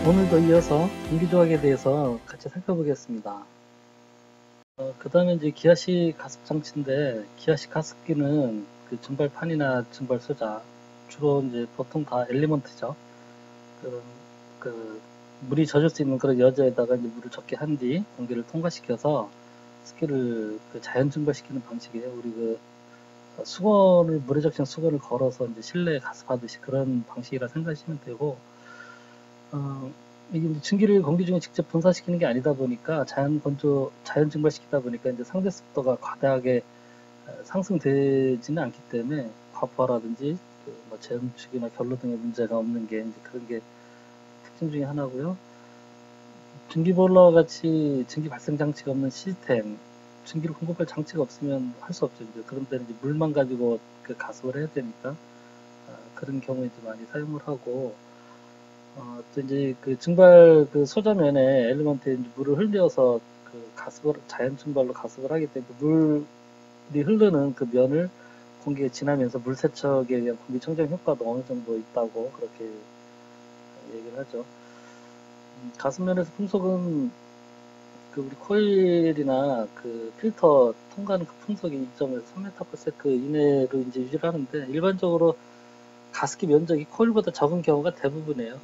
오늘도 이어서 전기조각에 대해서 같이 살펴보겠습니다. 그 다음에 이제 기아식 가습장치인데, 기아식 가습기는 그 증발판이나 증발 소자, 주로 이제 보통 다 엘리먼트죠. 그, 그 물이 젖을 수 있는 그런 여자에다가 이제 물을 적게 한 뒤 공기를 통과시켜서 습기를 그 자연 증발시키는 방식이에요. 우리 수건을, 물에 적신 수건을 걸어서 이제 실내에 가습하듯이 그런 방식이라 생각하시면 되고, 이게 이제 증기를 공기 중에 직접 분사시키는 게 아니다 보니까 자연 증발시키다 보니까 이제 상대 습도가 과다하게 상승되지는 않기 때문에 과부하라든지 뭐 재음축이나 결로 등의 문제가 없는 게 이제 그런 게 특징 중에 하나고요. 증기보일러와 같이 증기 발생 장치가 없는 시스템, 증기를 공급할 장치가 없으면 할 수 없죠. 이제 그런 데는 이제 물만 가지고 그 가습을 해야 되니까 그런 경우에 이제 많이 사용을 하고, 또 이제 그 증발 그 소자면에 엘리먼트에 이제 물을 흘려서 그 가습을 자연 증발로 가습을 하기 때문에 물이 흐르는 그 면을 공기가 지나면서 물 세척에 의한 공기 청정 효과도 어느 정도 있다고 그렇게 얘기를 하죠. 가습면에서 풍속은 그 우리 코일이나 그 필터 통과하는 그 풍속이 2.에서 3m/s 이내로 이제 유지를 하는데, 일반적으로 가습기 면적이 코일보다 적은 경우가 대부분이에요.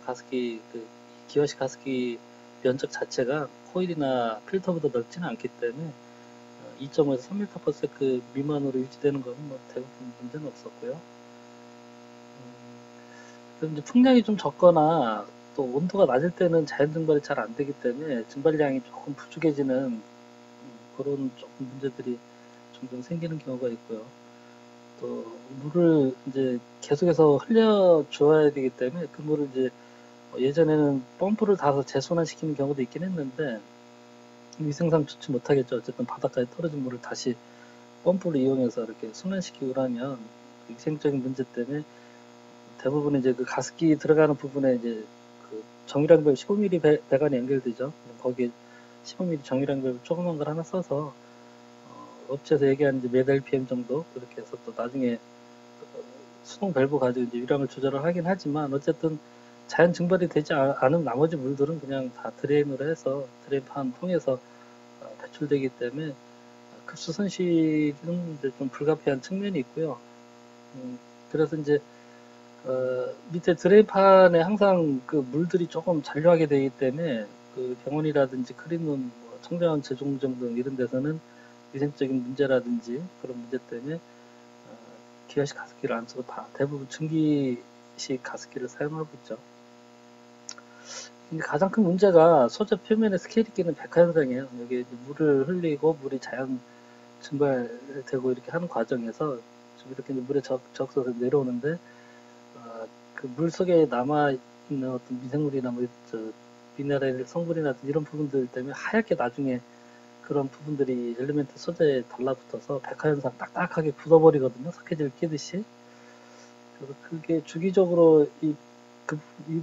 기어식 가습기 면적 자체가 코일이나 필터보다 넓지는 않기 때문에 2.5에서 3m/s 미만으로 유지되는 것은 뭐 대부분 문제는 없었고요. 이제 풍량이 좀 적거나 또 온도가 낮을 때는 자연 증발이 잘 안 되기 때문에 증발량이 조금 부족해지는 그런 조금 문제들이 종종 생기는 경우가 있고요. 또 물을 이제 계속해서 흘려줘야 되기 때문에 그 물을 이제 예전에는 펌프를 달아서 재순환시키는 경우도 있긴 했는데 위생상 좋지 못하겠죠. 어쨌든 바닷가에 떨어진 물을 다시 펌프를 이용해서 이렇게 순환시키고 하면 위생적인 문제 때문에 대부분 이제 그 가습기 들어가는 부분에 이제 그 정유량별 15mm 배관이 연결되죠. 거기에 15mm 정유량별 조그만 걸 하나 써서 업체에서 얘기하는 이제 몇 RPM 정도 그렇게 해서 또 나중에 수동 밸브 가지고 이제 유량을 조절을 하긴 하지만, 어쨌든 자연 증발이 되지 않은 나머지 물들은 그냥 다 드레인으로 해서 드레인판 통해서 배출되기 때문에 급수 손실은 이제 좀 불가피한 측면이 있고요. 그래서 이제 밑에 드레인판에 항상 그 물들이 조금 잔류하게 되기 때문에 그 병원이라든지 클린룸, 뭐 청정원 재종정 등 이런 데서는 위생적인 문제라든지 그런 문제 때문에 기아식 가습기를 안 쓰고 다 대부분 증기식 가습기를 사용하고 있죠. 가장 큰 문제가 소재 표면에 스케일이 끼는 백화 현상이에요. 여기 물을 흘리고 물이 자연 증발되고 이렇게 하는 과정에서 이렇게 물에 적셔서 내려오는데, 그 물 속에 남아 있는 어떤 미생물이나 미네랄 성분이나 이런 부분들 때문에 하얗게 나중에 그런 부분들이 엘리멘트 소재에 달라붙어서 백화 현상 딱딱하게 굳어버리거든요. 석회질 끼듯이. 그래서 그게 주기적으로 이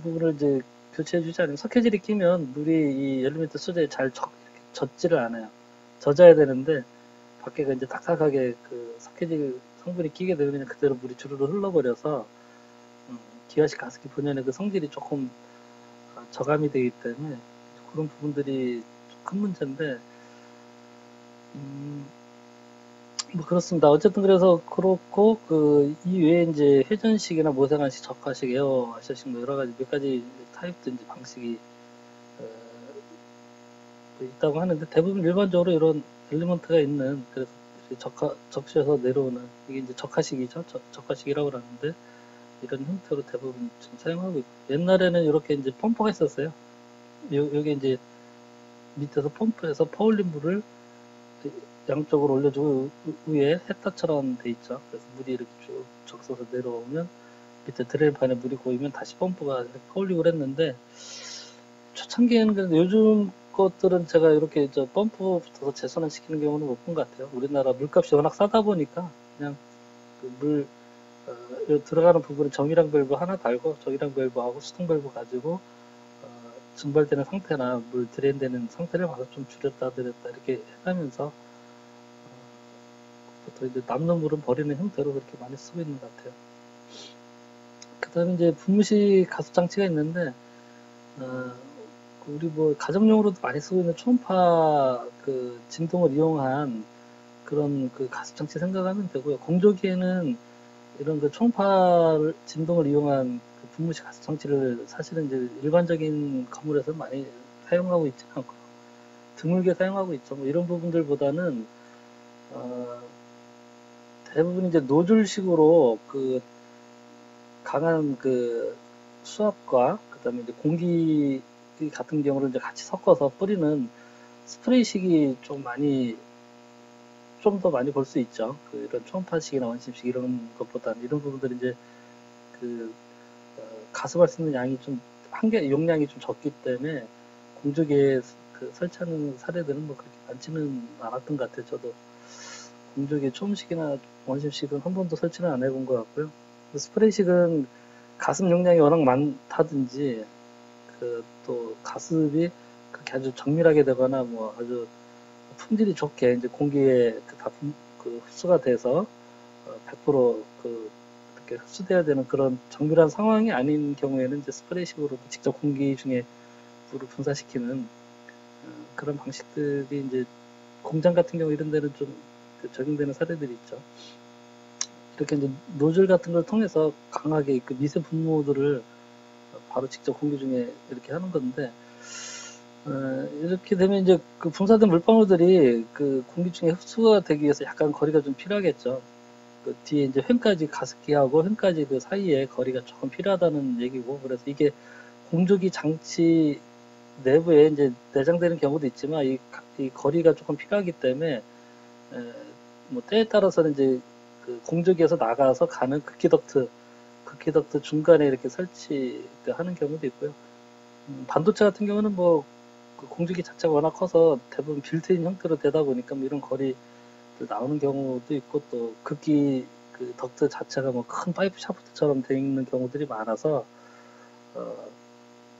부분을 이제 교체해주지 않으면 석회질이 끼면 물이 이 엘리멘트 소재에 잘 젖지를 않아요. 젖어야 되는데 밖에가 이제 딱딱하게 그 석회질 성분이 끼게 되면 그냥 그대로 물이 주르르 흘러버려서 기아식 가습기 본연의 그 성질이 조금 저감이 되기 때문에 그런 부분들이 큰 문제인데, 뭐 그렇습니다. 어쨌든 그래서 그렇고 이 외에 이제 회전식이나 모생안식, 적화식, 에어와셔식 뭐 여러 가지 몇 가지 타입도 이제 방식이 있다고 하는데, 대부분 일반적으로 이런 엘리먼트가 있는, 그래서 적셔서 내려오는 이게 이제 적화식이죠. 적화식이라고 하는데 이런 형태로 대부분 지금 사용하고 있고, 옛날에는 이렇게 이제 펌프가 있었어요. 여기 이제 밑에서 펌프에서 퍼올린 물을 양쪽으로 올려주고 위에 헤타처럼 돼 있죠. 그래서 물이 이렇게 쭉 적셔서 내려오면 밑에 드레인판에 물이 고이면 다시 펌프가 이렇게 퍼올리고 그랬는데, 초창기에는 그래도 요즘 것들은 제가 이렇게 펌프 붙어서 재순환 시키는 경우는 못 본 것 같아요. 우리나라 물값이 워낙 싸다 보니까 그냥 들어가는 부분에 정유량 밸브 하나 달고 정유량 밸브하고 수동 밸브 가지고 증발되는 상태나 물 드레인되는 상태를 봐서 좀 줄였다 늘렸다 이렇게 해가면서 보통 이제 남는 물은 버리는 형태로 그렇게 많이 쓰고 있는 것 같아요. 그 다음에 이제 분무식 가습 장치가 있는데, 우리 뭐 가정용으로도 많이 쓰고 있는 초음파 그 진동을 이용한 그런 그 가습장치 생각하면 되고요. 공조기에는 이런 그 초음파 진동을 이용한 그 분무식 가습장치를 사실은 이제 일반적인 건물에서 많이 사용하고 있지는 않고요. 드물게 사용하고 있죠. 뭐 이런 부분들보다는 어, 대부분 이제 노즐식으로 그 강한 그 수압과 그다음에 이제 공기 같은 경우를 이제 같이 섞어서 뿌리는 스프레이식이 좀 더 많이 볼 수 있죠. 그 이런 초음파식이나 원심식 이런 것보다는 이런 부분들이 이제 그 가습할 수 있는 양이 좀 용량이 좀 적기 때문에 공조기에 그 설치하는 사례들은 뭐 그렇게 많지는 않았던 것 같아요. 저도 공조기 초음식이나 원심식은 한 번도 설치는 안 해본 것 같고요. 스프레이식은 가습 용량이 워낙 많다든지 그 또 가습이 그렇게 아주 정밀하게 되거나 뭐 아주 품질이 좋게 이제 공기에 그 흡수가 돼서 100%그 이렇게 흡수돼야 되는 그런 정밀한 상황이 아닌 경우에는 이제 스프레이식으로 직접 공기 중에 물을 분사시키는 그런 방식들이 이제 공장 같은 경우 이런 데는 좀 적용되는 사례들이 있죠. 이렇게 이제 노즐 같은 걸 통해서 강하게 그 미세 분무들을 바로 직접 공기 중에 이렇게 하는 건데 이렇게 되면 이제 그 분사된 물방울들이 그 공기 중에 흡수가 되기 위해서 약간 거리가 좀 필요하겠죠. 그 뒤에 이제 횡까지 가습기하고 횡까지 그 사이에 거리가 조금 필요하다는 얘기고, 그래서 이게 공조기 장치 내부에 이제 내장되는 경우도 있지만 이 거리가 조금 필요하기 때문에 뭐 때에 따라서는 이제 그 공조기에서 나가서 가는 극히덕트 중간에 이렇게 설치하는 경우도 있고요. 반도체 같은 경우는 뭐 그 공조기 자체가 워낙 커서 대부분 빌트인 형태로 되다 보니까 뭐 이런 거리 나오는 경우도 있고, 또 극기 그 덕트 자체가 뭐 큰 파이프 샤프트처럼 되어 있는 경우들이 많아서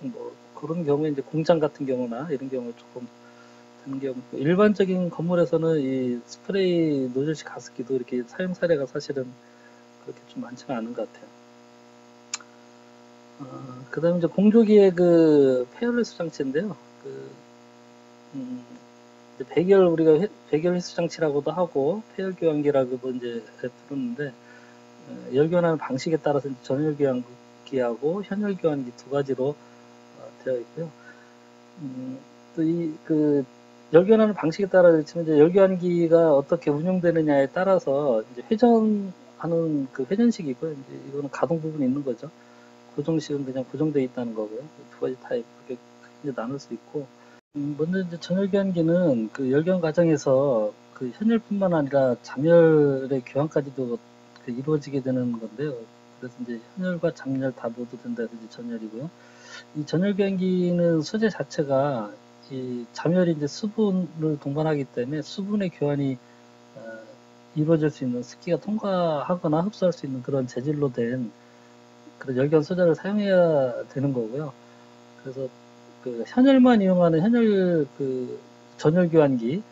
뭐 그런 경우에 이제 공장 같은 경우나 이런 경우 조금 되는 경우, 일반적인 건물에서는 이 스프레이 노즐식 가습기도 이렇게 사용 사례가 사실은 그렇게 좀 많지는 않은 것 같아요. 그 다음에 이제 공조기의 그 페어레스 장치인데요. 우리가 백열 횟수 장치라고도 하고 폐열 교환기라고도 이제 부르는데, 열교환하는 방식에 따라서 전열 교환기하고 현열 교환기 두 가지로 되어 있고요. 또 그 열교환하는 방식에 따라 그렇지만 이제 열교환기가 어떻게 운영되느냐에 따라서 이제 회전하는 그 회전식이고요. 이제 이거는 가동 부분이 있는 거죠. 고정식은 그냥 고정되어 있다는 거고요. 두 가지 타입 이렇게 크게 나눌 수 있고, 먼저 이제 전열교환기는 그 열교환 과정에서 그 현열뿐만 아니라 잠열의 교환까지도 그 이루어지게 되는 건데요. 그래서 이제 현열과 잠열 다 모두 된다 해서 이제 전열이고요. 이 전열교환기는 소재 자체가 이 잠열이 이제 수분을 동반하기 때문에 수분의 교환이 이루어질 수 있는, 습기가 통과하거나 흡수할 수 있는 그런 재질로 된 그런 열교환 소재를 사용해야 되는 거고요. 그래서 그 현열만 이용하는 전열 교환기,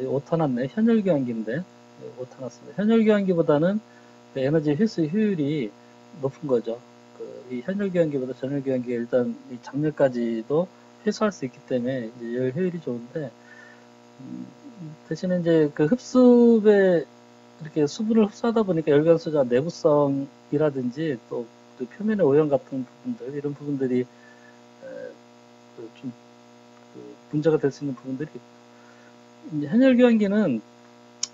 오타 났네. 현열 교환기인데 오타 났습니다. 현열 교환기보다는 그 에너지 흡수 효율이 높은 거죠. 이 현열 교환기보다 전열 교환기가 일단 이 장열까지도 회수할 수 있기 때문에 이제 열 효율이 좋은데, 대신에 이제 그 흡수에 이렇게 수분을 흡수하다 보니까 열관 소자 내부성이라든지 또 그 표면의 오염 같은 부분들, 이런 부분들이 좀 문제가 될 수 있는 부분들이 있고, 이제 현열 교환기는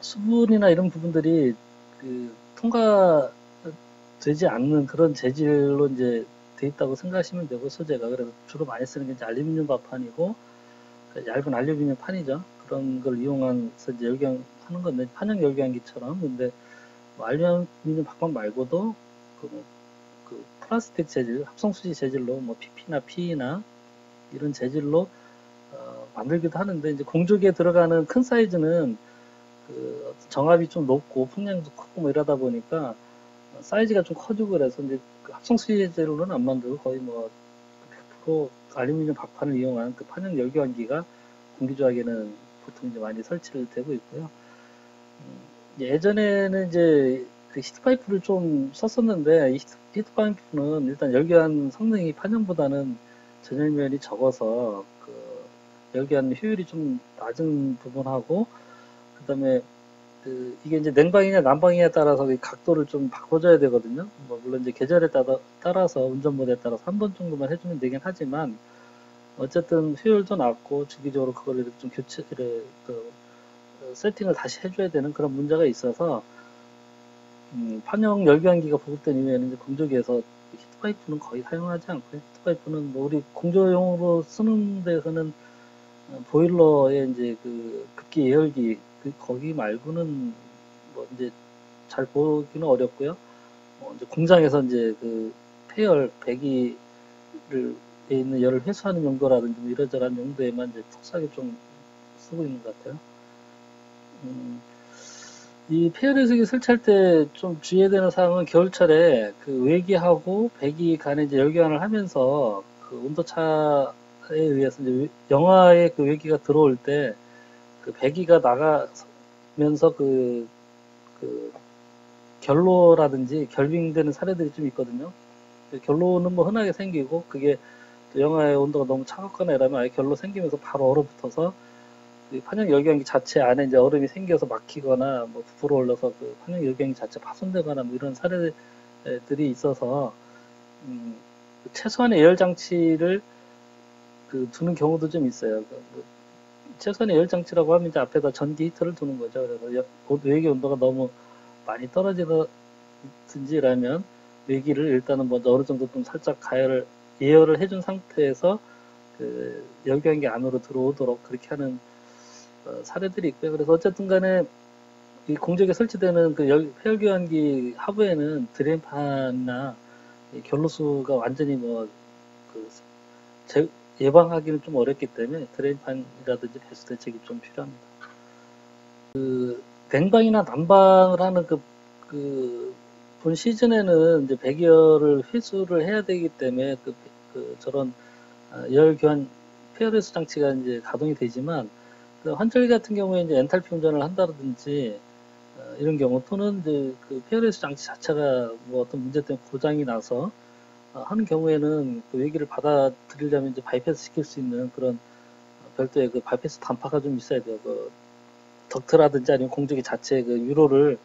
수분이나 이런 부분들이 그 통과되지 않는 그런 재질로 이제 돼 있다고 생각하시면 되고, 소재가 그래서 주로 많이 쓰는 게 이제 알루미늄 바판이고 얇은 알루미늄 판이죠. 그런 걸 이용해서 이제 열교환하는 건데, 판형 열교환기처럼. 근데 뭐 알루미늄 바판 말고도 그 플라스틱 재질, 합성수지 재질로 뭐 PP나 PE나 이런 재질로 만들기도 하는데, 이제 공조기에 들어가는 큰 사이즈는 그 정압이 좀 높고 풍량도 크고 뭐 이러다 보니까 사이즈가 좀 커지고, 그래서 이제 그 합성수지 재질로는 안 만들고 거의 뭐 100% 알루미늄 박판을 이용한 그 판형 열교환기가 공기조학에는 보통 이제 많이 설치를 되고 있고요. 예전에는 이제 그 히트파이프를 좀 썼었는데, 이 히트파이프는 일단 열교환 성능이 판형보다는 전열면이 적어서 그 열기하는 효율이 좀 낮은 부분하고, 그다음에 이게 이제 냉방이냐 난방이냐에 따라서 이 각도를 좀 바꿔줘야 되거든요. 뭐 물론 이제 계절에 따라서 운전 모드에 따라서 한 번 정도만 해주면 되긴 하지만, 어쨌든 효율도 낮고 주기적으로 그걸 좀 교체를 세팅을 다시 해줘야 되는 그런 문제가 있어서, 판형 열교환기가 보급된 이후에는 이제 공조기에서 히트파이프는 거의 사용하지 않고요. 히트파이프는 뭐 우리 공조용으로 쓰는 데서는 보일러에 이제 그 급기 예열기 거기 말고는 뭐 이제 잘 보기는 어렵고요. 이제 공장에서 이제 그 폐열 배기를 에 있는 열을 회수하는 용도라든지 뭐 이러저러한 용도에만 이제 푹하게 좀 쓰고 있는 것 같아요. 이 폐열해수기 설치할 때 좀 주의해야 되는 사항은 겨울철에 그 외기하고 배기 간에 이제 열교환을 하면서 그 온도차에 의해서 이제 영하의 그 외기가 들어올 때 그 배기가 나가면서 그 결로라든지 결빙되는 사례들이 좀 있거든요. 결로는 뭐 흔하게 생기고, 그게 또 영하의 온도가 너무 차갑거나 이러면 아예 결로 생기면서 바로 얼어붙어서 판형 열기관기 자체 안에 이제 얼음이 생겨서 막히거나 뭐 부풀어 올라서 그 판형 열기관기 자체 파손되거나 뭐 이런 사례들이 있어서, 최소한의 예열 장치를 두는 경우도 좀 있어요. 최소한의 예열 장치라고 하면 이제 앞에다 전기 히터를 두는 거죠. 그래서 외기 온도가 너무 많이 떨어지든지라면 외기를 일단은 먼저 어느 정도 좀 살짝 예열을 해준 상태에서 그 열기관기 안으로 들어오도록 그렇게 하는 사례들이 있고요. 그래서 어쨌든 간에 이 공적에 설치되는 그 폐열교환기 하부에는 드레인판이나 결로수가 완전히 예방하기는 좀 어렵기 때문에 드레인판이라든지 배수 대책이 좀 필요합니다. 냉방이나 난방을 하는 본 시즌에는 이제 배기열을 회수를 해야 되기 때문에 저런 열 교환 폐열회수 장치가 이제 가동이 되지만, 환절기 같은 경우에 이제 엔탈피 운전을 한다든지 이런 경우, 또는 이제 그 폐열회수 장치 자체가 뭐 어떤 문제 때문에 고장이 나서 하는 경우에는 그 외기를 받아들이려면 이제 바이패스 시킬 수 있는 그런 별도의 그 바이패스 단파가 좀 있어야 돼요. 덕트라든지 아니면 공조기 자체의 그 유로를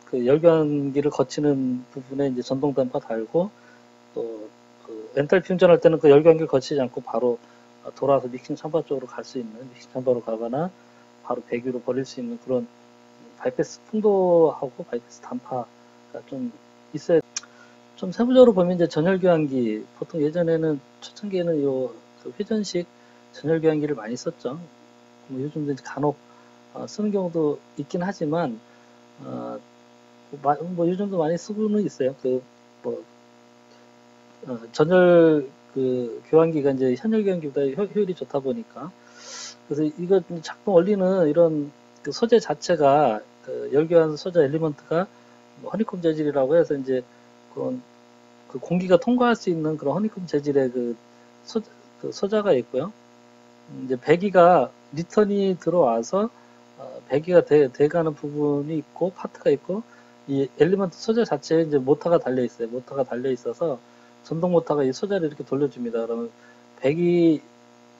그 열변기를 거치는 부분에 이제 전동 단파 달고, 또 엔탈피 운전할 때는 그 열변기를 거치지 않고 바로 돌아서 믹싱 참바 쪽으로 갈 수 있는, 믹싱 참바로 가거나 바로 배기로 버릴 수 있는 그런 바이패스 풍도하고 바이패스 단파가 좀 있어야. 좀 세부적으로 보면 이제 전열교환기, 보통 예전에는 초창기에는 회전식 전열교환기를 많이 썼죠. 뭐 요즘도 이제 간혹 쓰는 경우도 있긴 하지만, 뭐 요즘도 많이 쓰고는 있어요. 전열 교환기가 이제 현열 교환기보다 효율이 좋다 보니까. 그래서 이거 작동 원리는 이런 그 소재 자체가 열교환 소재 엘리먼트가 뭐 허니콤 재질이라고 해서 이제 그 공기가 통과할 수 있는 그런 허니콤 재질의 소자가 있고요. 이제 배기가 리턴이 들어와서 배기가 돼가는 부분이 있고, 파트가 있고, 이 엘리먼트 소재 자체에 이제 모터가 달려 있어요. 모터가 달려 있어서 전동 모터가 이 소자를 이렇게 돌려줍니다. 그러면 배기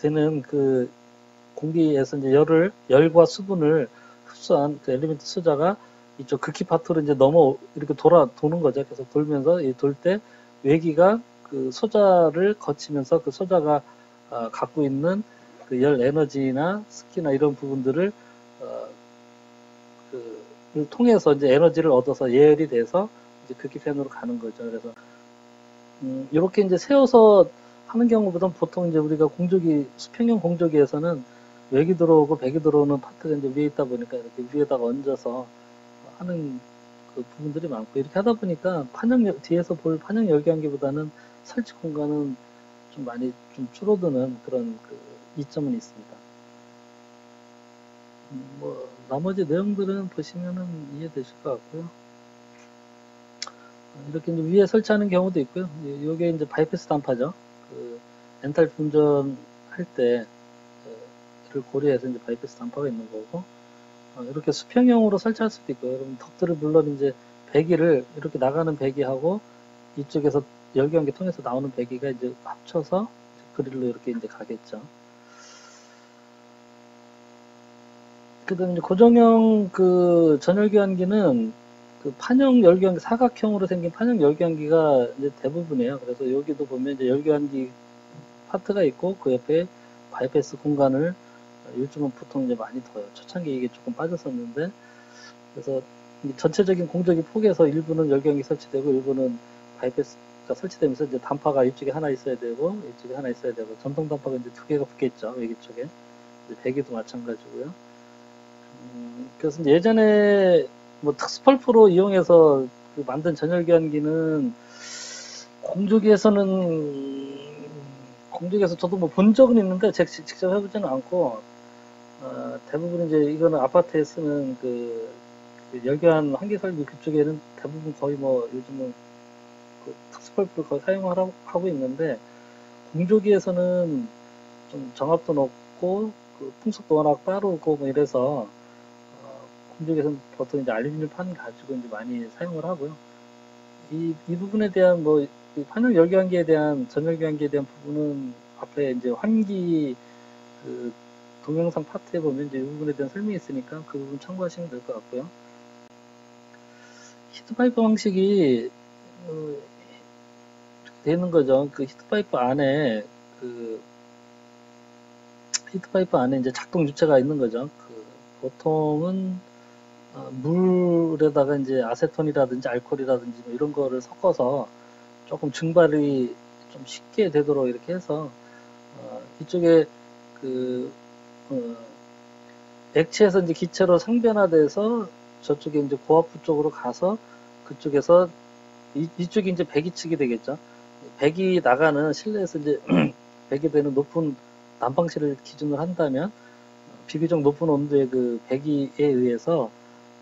되는 그 공기에서 이제 열과 수분을 흡수한 그 엘리먼트 소자가 이쪽 극히 파트로 이제 이렇게 도는 거죠. 계속 돌면서 돌 때 외기가 그 소자를 거치면서 그 소자가 갖고 있는 그 열 에너지나 습기나 이런 부분들을 통해서 이제 에너지를 얻어서 예열이 돼서 이제 극기팬으로 가는 거죠. 그래서 이렇게 이제 세워서 하는 경우보다는 보통 이제 우리가 수평형 공조기에서는 외기 들어오고 배기 들어오는 파트가 이제 위에 있다 보니까 이렇게 위에다가 얹어서 하는 그 부분들이 많고, 이렇게 하다 보니까 뒤에서 볼 판형 열기환기보다는 설치 공간은 좀 많이 좀 줄어드는 그런 이점은 있습니다. 뭐 나머지 내용들은 보시면은 이해되실 것 같고요. 이렇게 이제 위에 설치하는 경우도 있고요. 이게 이제 바이패스 단파죠. 엔탈피 운전 할 때를 고려해서 이제 바이패스 단파가 있는 거고, 이렇게 수평형으로 설치할 수도 있고요. 그럼 덕트를 물론 이제 배기를 이렇게 나가는 배기하고 이쪽에서 열교환기 통해서 나오는 배기가 이제 합쳐서 그릴로 이렇게 이제 가겠죠. 그다음에 이제 고정형 그 전열교환기는 그 판형 열교환기 사각형으로 생긴 판형 열교환기가 이제 대부분이에요. 그래서 여기도 보면 이제 열교환기 파트가 있고 그 옆에 바이패스 공간을 요즘은 보통 이제 많이 둬요. 초창기에 이게 조금 빠졌었는데 그래서 전체적인 공정이 포개서 일부는 열교환기 설치되고 일부는 바이패스가 설치되면서 이제 단파가 이쪽에 하나 있어야 되고 이쪽에 하나 있어야 되고 전동 단파가 이제 두 개가 붙겠죠. 외기 쪽에 배기도 마찬가지고요. 그래서 이제 예전에 뭐 특수펄프로 이용해서 그 만든 전열교환기는 공조기에서 저도 뭐 본 적은 있는데 제가 직접 해보지는 않고 대부분 이제 이거는 아파트에 쓰는 그 열교환 한계 설비 그쪽에는 대부분 거의 뭐 요즘은 그 특수펄프를 거의 사용하고 있는데 공조기에서는 좀 정압도 높고 그 풍속도 워낙 빠르고 뭐 이래서 공조기에서는 보통 이제 알루미늄 판 가지고 이제 많이 사용을 하고요. 이 부분에 대한 뭐 판형 열교환기에 대한 전열교환기에 대한 부분은 앞에 이제 환기 그 동영상 파트에 보면 이제 이 부분에 대한 설명이 있으니까 그 부분 참고하시면 될 것 같고요. 히트파이프 방식이 되는 거죠. 그 히트파이프 안에 이제 작동 유체가 있는 거죠. 그 보통은 물에다가 이제 아세톤이라든지 알코올이라든지 뭐 이런 거를 섞어서 조금 증발이 좀 쉽게 되도록 이렇게 해서 이쪽에 그 액체에서 이제 기체로 상변화돼서 저쪽에 이제 고압부 쪽으로 가서 그쪽에서 이쪽이 이제 배기측이 되겠죠. 배기 나가는 실내에서 이제 배기되는 높은 난방실을 기준으로 한다면 비교적 높은 온도의 그 배기에 의해서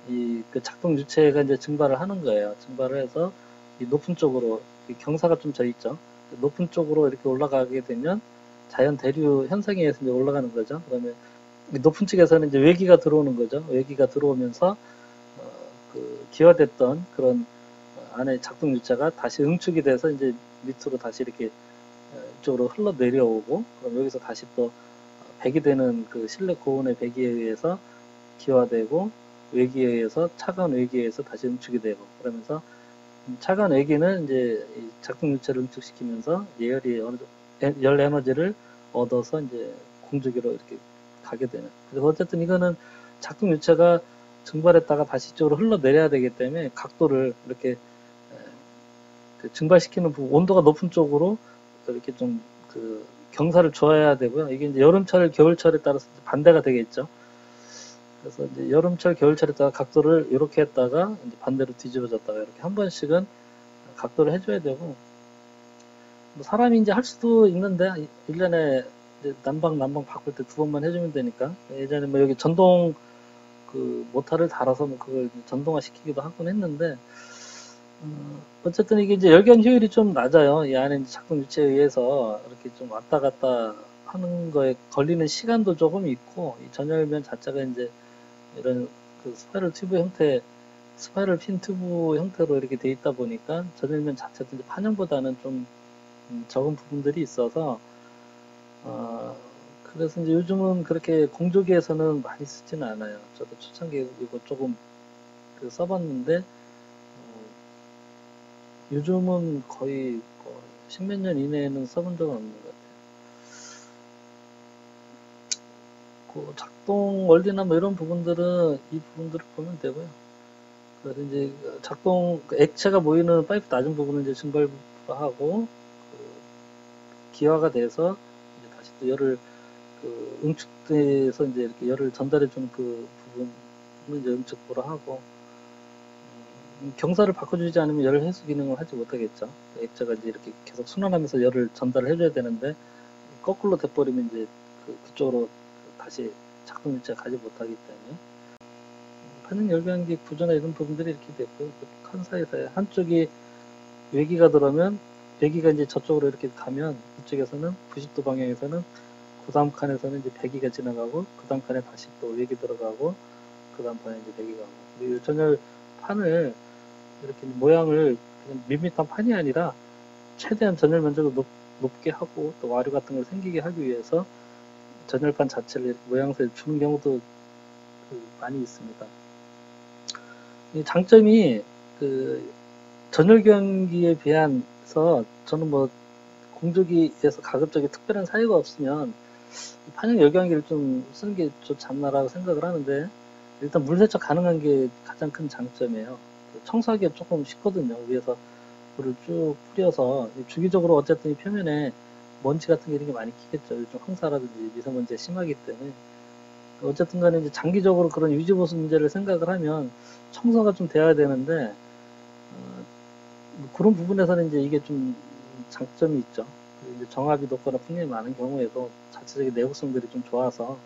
그 작동 유체가 이제 증발을 하는 거예요. 증발을 해서 이 높은 쪽으로 경사가 좀 져 있죠. 높은 쪽으로 이렇게 올라가게 되면 자연 대류 현상에 의해서 이제 올라가는 거죠. 그러면 높은 쪽에서는 이제 외기가 들어오는 거죠. 외기가 들어오면서 그 기화됐던 그런 안에 작동 유체가 다시 응축이 돼서 이제 밑으로 다시 이렇게 이쪽으로 흘러 내려오고 그럼 여기서 다시 또 배기되는 그 실내 고온의 배기에 의해서 기화되고 외기에 의해서 차가운 외기에 의해서 다시 응축이 되고 그러면서 차가운 외기는 이제 작동 유체를 응축시키면서 열 에너지를 얻어서 이제 공조기로 이렇게 가게 되는. 그래서 어쨌든 이거는 작동 유체가 증발했다가 다시 이쪽으로 흘러내려야 되기 때문에 각도를 이렇게 그 증발시키는 부분, 온도가 높은 쪽으로 이렇게 좀 그 경사를 줘야 되고요. 이게 이제 여름철, 겨울철에 따라서 반대가 되겠죠. 그래서 이제 여름철, 겨울철에 따라 각도를 이렇게 했다가 이제 반대로 뒤집어졌다가 이렇게 한 번씩은 각도를 해줘야 되고 뭐 사람이 이제 할 수도 있는데 1년에 이제 난방 바꿀 때 2번만 해주면 되니까 예전에 뭐 여기 전동 그 모터를 달아서 뭐 그걸 전동화 시키기도 하곤 했는데 어쨌든 이게 이제 열견 효율이 좀 낮아요. 이 안에 이제 작동 유체에 의해서 이렇게 좀 왔다 갔다 하는 거에 걸리는 시간도 조금 있고 이 전열면 자체가 이제 이런 그 스파이럴 핀 튜브 형태로 이렇게 돼 있다 보니까 전열면 자체도 이제 판형보다는 좀 적은 부분들이 있어서 그래서 이제 요즘은 그렇게 공조기에서는 많이 쓰지는 않아요. 저도 초창기에 이거 조금 그 써봤는데 요즘은 거의 뭐 십몇 년 이내에는 써본 적은 없는 것 같아요. 그 작동 원리나 뭐 이런 부분들은 이 부분들을 보면 되고요. 그래서 이제 작동 액체가 모이는 파이프 낮은 부분은 이제 증발하고 기화가 돼서 이제 다시 또 열을 그 응축돼서 이제 이렇게 열을 전달해 주는 그 부분은 이제 응축보로 하고 경사를 바꿔주지 않으면 열 회수 기능을 하지 못하겠죠. 액체가 이제 이렇게 계속 순환하면서 열을 전달을 해줘야 되는데 거꾸로 돼버리면 이제 그쪽으로 다시 작동 유체가 가지 못하기 때문에 판형 열변기 구조나 이런 부분들이 이렇게 됐고요. 칸 사이사이 한쪽이 외기가 들어오면 외기가 이제 저쪽으로 이렇게 가면 이쪽에서는 90도 방향에서는 그 다음 칸에서는 이제 배기가 지나가고 그 다음 칸에 다시 또 외기 들어가고 그 다음 판에 이제 배기가 오고 그리고 전열 판을 이렇게 모양을 그냥 밋밋한 판이 아니라 최대한 전열 면적을 높게 하고 또 와류 같은 걸 생기게 하기 위해서 전열판 자체를 이렇게 모양새를 주는 경우도 많이 있습니다. 이 장점이 그 전열 교환기에 비해서 저는 뭐 공조기에서 가급적이 특별한 사유가 없으면 판형 열교환기를 좀 쓰는 게 좋지 않나라고 생각을 하는데, 일단 물 세척 가능한 게 가장 큰 장점이에요. 청소하기가 조금 쉽거든요. 위에서 물을 쭉 뿌려서 주기적으로 어쨌든 이 표면에 먼지 같은 게 이런 게 많이 끼겠죠. 요즘 황사라든지 미세먼지가 심하기 때문에. 어쨌든 간에 이제 장기적으로 그런 유지보수 문제를 생각을 하면 청소가 좀 돼야 되는데, 그런 부분에서는 이제 이게 좀 장점이 있죠. 이제 정압이 높거나 풍량이 많은 경우에도 자체적인 내구성들이 좀 좋아서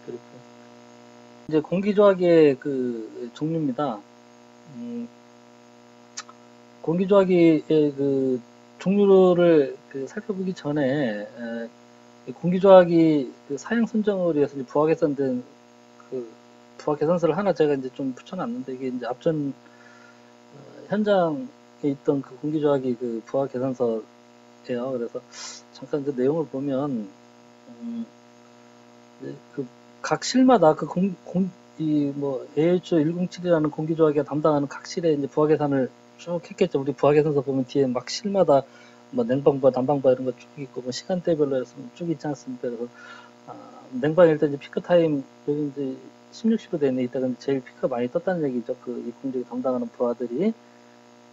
그렇게. 이제 공기조화기의 그 종류입니다. 공기조화기의 그 종류를 살펴보기 전에 공기조화기 그 사양 선정을 위해서 이제 부하 개선된 그 부하 개선서를 하나 제가 이제 좀 붙여놨는데, 이게 이제 앞전 현장에 있던 그 공기조화기 그 부하 개선서예요. 그래서 잠깐 그 내용을 보면 그 각 실마다 그 AHO 107이라는 공기조화기가 담당하는 각 실에 이제 부하 계산을 쭉 했겠죠. 우리 부하 계산서 보면 뒤에 막 실마다 뭐 냉방부와 난방부 이런 거 쭉 있고, 뭐 시간대별로 해서 쭉 있지 않습니까? 그래서 냉방일 때 이제 피크 타임 여기 이제 16시로 되어 있네. 이따가 제일 피크가 많이 떴다는 얘기죠. 이 공조기 담당하는 부하들이.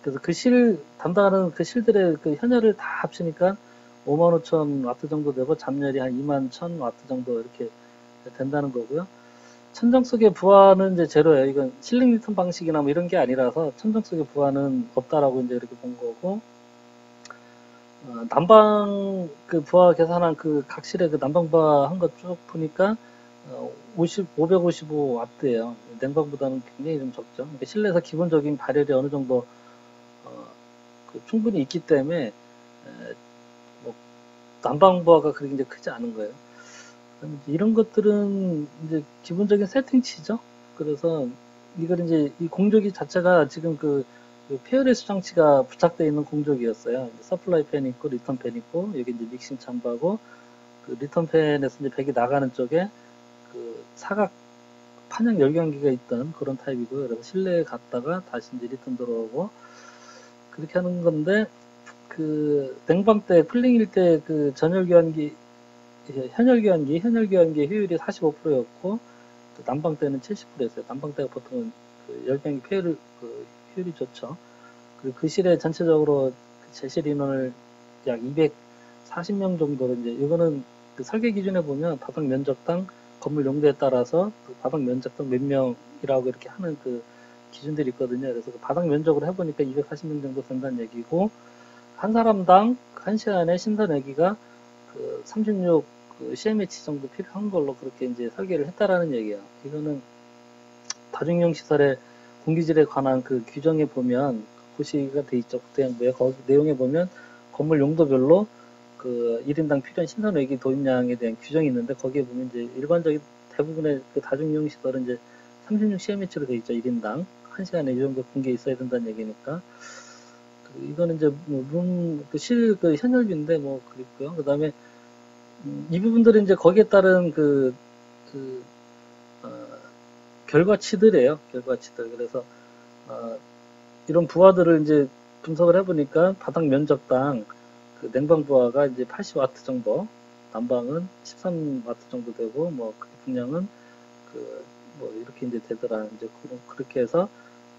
그래서 그 실 담당하는 그 실들의 그 현열을 다 합치니까 55,000와트 정도 되고, 잠열이 한 21,000와트 정도 이렇게 된다는 거고요. 천정 속의 부하는 이제 제로예요. 이건 실링 리턴 방식이나 뭐 이런 게 아니라서 천정 속의 부하는 없다라고 이제 이렇게 본 거고, 난방 그 부하 계산한 그 각 실의 그 난방 부하 한 것 쭉 보니까 555와트예요. 냉방보다는 굉장히 좀 적죠. 그러니까 실내에서 기본적인 발열이 어느 정도 충분히 있기 때문에 뭐 난방 부하가 그렇게 이제 크지 않은 거예요. 이런 것들은 이제 기본적인 세팅치죠. 그래서 이걸 이제 이 공조기 자체가 지금 그 페어레스 장치가 부착되어 있는 공조기였어요. 서플라이 팬 있고 리턴 팬 있고, 여기 이제 믹싱 참바고, 그 리턴 팬에서 이제 백이 나가는 쪽에 그 사각 판형 열경기가 있던 그런 타입이고요. 그래서 실내에 갔다가 다시 이제 리턴 들어오고 그렇게 하는 건데, 그 냉방 때 풀링일 때 그 전열 교환기 현열 교환기의 효율이 45%였고, 난방 때는 70%였어요. 난방 때가 보통은 그 열병기 폐율 효율이 좋죠. 그리고 그 실에 전체적으로 제실 인원을 약 240명 정도로, 이제 이거는 그 설계 기준에 보면 바닥 면적당 건물 용도에 따라서 그 바닥 면적당 몇 명이라고 이렇게 하는 그 기준들이 있거든요. 그래서 그 바닥 면적으로 해보니까 240명 정도 된다는 얘기고, 한 사람당 1시간에 신선 내기가 그 36 CMH 정도 필요한 걸로 그렇게 이제 설계를 했다라는 얘기예요. 이거는 다중이용 시설의 공기질에 관한 그 규정에 보면 고시가 돼 있죠. 국토양부에. 거기 내용에 보면 건물 용도별로 그 1인당 필요한 신선 외기 도입량에 대한 규정이 있는데, 거기에 보면 이제 일반적인 대부분의 그 다중이용 시설은 이제 36 CMH로 돼 있죠. 1인당 1시간에 이 정도 공기에 있어야 된다는 얘기니까. 이거는 이제 그 현열비인데 뭐 그렇고요. 그 다음에 이 부분들은 이제 거기에 따른 결과치들이에요. 결과치들. 그래서 이런 부하들을 이제 분석을 해보니까 바닥 면적당 그 냉방 부하가 이제 80와트 정도, 난방은 13와트 정도 되고, 뭐 풍량은 뭐 이렇게 이제 되더라. 이제 그렇게 해서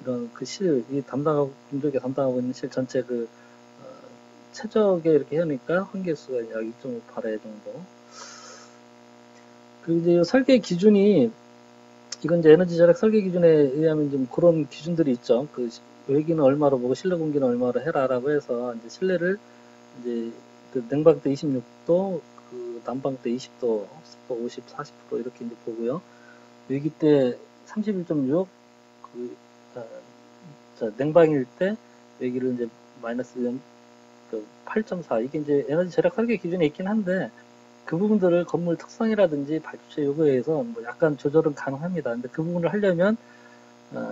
이런 그 이 공조기 담당하고 있는 실 전체 최적에 이렇게 하니까 환기수가 약 2.58회 정도. 그리고 이제 설계 기준이, 이건 이제 에너지 절약 설계 기준에 의하면 좀 그런 기준들이 있죠. 그 외기는 얼마로 보고 실내 공기는 얼마로 해라라고 해서, 이제 실내를 이제 그 냉방 때 26도, 그 난방 때 20도, 습도 50, 40% 이렇게 이제 보고요. 외기 때 31.6, 냉방일 때 외기를 이제 마이너스 8.4, 이게 이제 에너지 절약 설계 기준에 있긴 한데, 그 부분들을 건물 특성이라든지 발주처 요구에 의해서 뭐 약간 조절은 가능합니다. 근데 그 부분을 하려면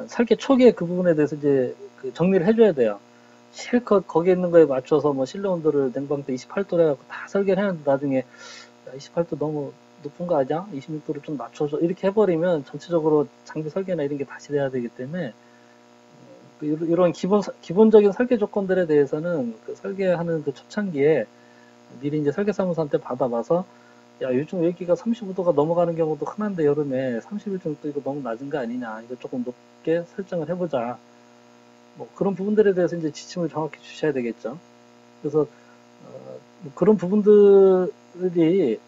설계 초기에 그 부분에 대해서 이제 정리를 해줘야 돼요. 실컷 거기에 있는 거에 맞춰서 뭐 실내 온도를 냉방도 28도로 해갖고 다 설계를 했는데 나중에 야, 28도 너무 높은 거 아니야? 26도로 좀 낮춰서 이렇게 해버리면 전체적으로 장비 설계나 이런 게 다시 돼야 되기 때문에 이런 기본적인 설계 조건들에 대해서는 그 설계하는 그 초창기에 미리 이제 설계사무소한테 받아봐서 야, 요즘 외기가 35도가 넘어가는 경우도 흔한데 여름에 31정도 이거 너무 낮은 거 아니냐. 이거 조금 높게 설정을 해보자. 뭐 그런 부분들에 대해서 이제 지침을 정확히 주셔야 되겠죠. 그래서 뭐 그런 부분들이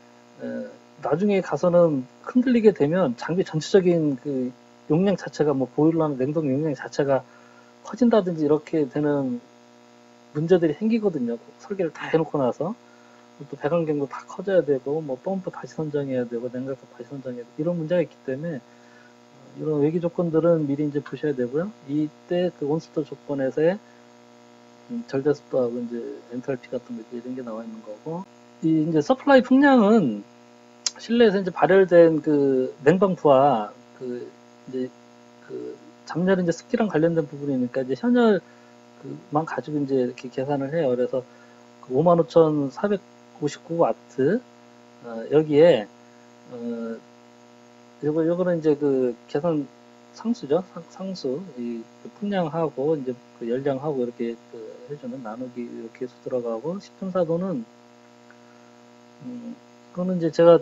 나중에 가서는 흔들리게 되면 장비 전체적인 그 용량 자체가 뭐 보일러나 냉동 용량 자체가 커진다든지 이렇게 되는 문제들이 생기거든요. 설계를 다 해놓고 나서 또 배관경도 다 커져야 되고 뭐 펌프 다시 선정해야 되고 냉각도 다시 선정해야 되고 이런 문제가 있기 때문에 이런 외기 조건들은 미리 이제 보셔야 되고요. 이때 그 온습도 조건에서의 절대습도하고 이제 엔탈피 같은 거 이런 게 나와 있는 거고 이 이제 서플라이 풍량은 실내에서 이제 발열된 그 냉방부와 그 이제 그 잠열 이제 습기랑 관련된 부분이니까 이제 현열 그만 가지고 이제 이렇게 계산을 해요. 그래서 55,459와트 여기에 요거는 이제 그 계산 상수죠. 상수 그 풍량하고 이제 그 열량하고 이렇게 그 해주는 나누기 이렇게 해서 들어가고 10.4도는 그거는 이제 제가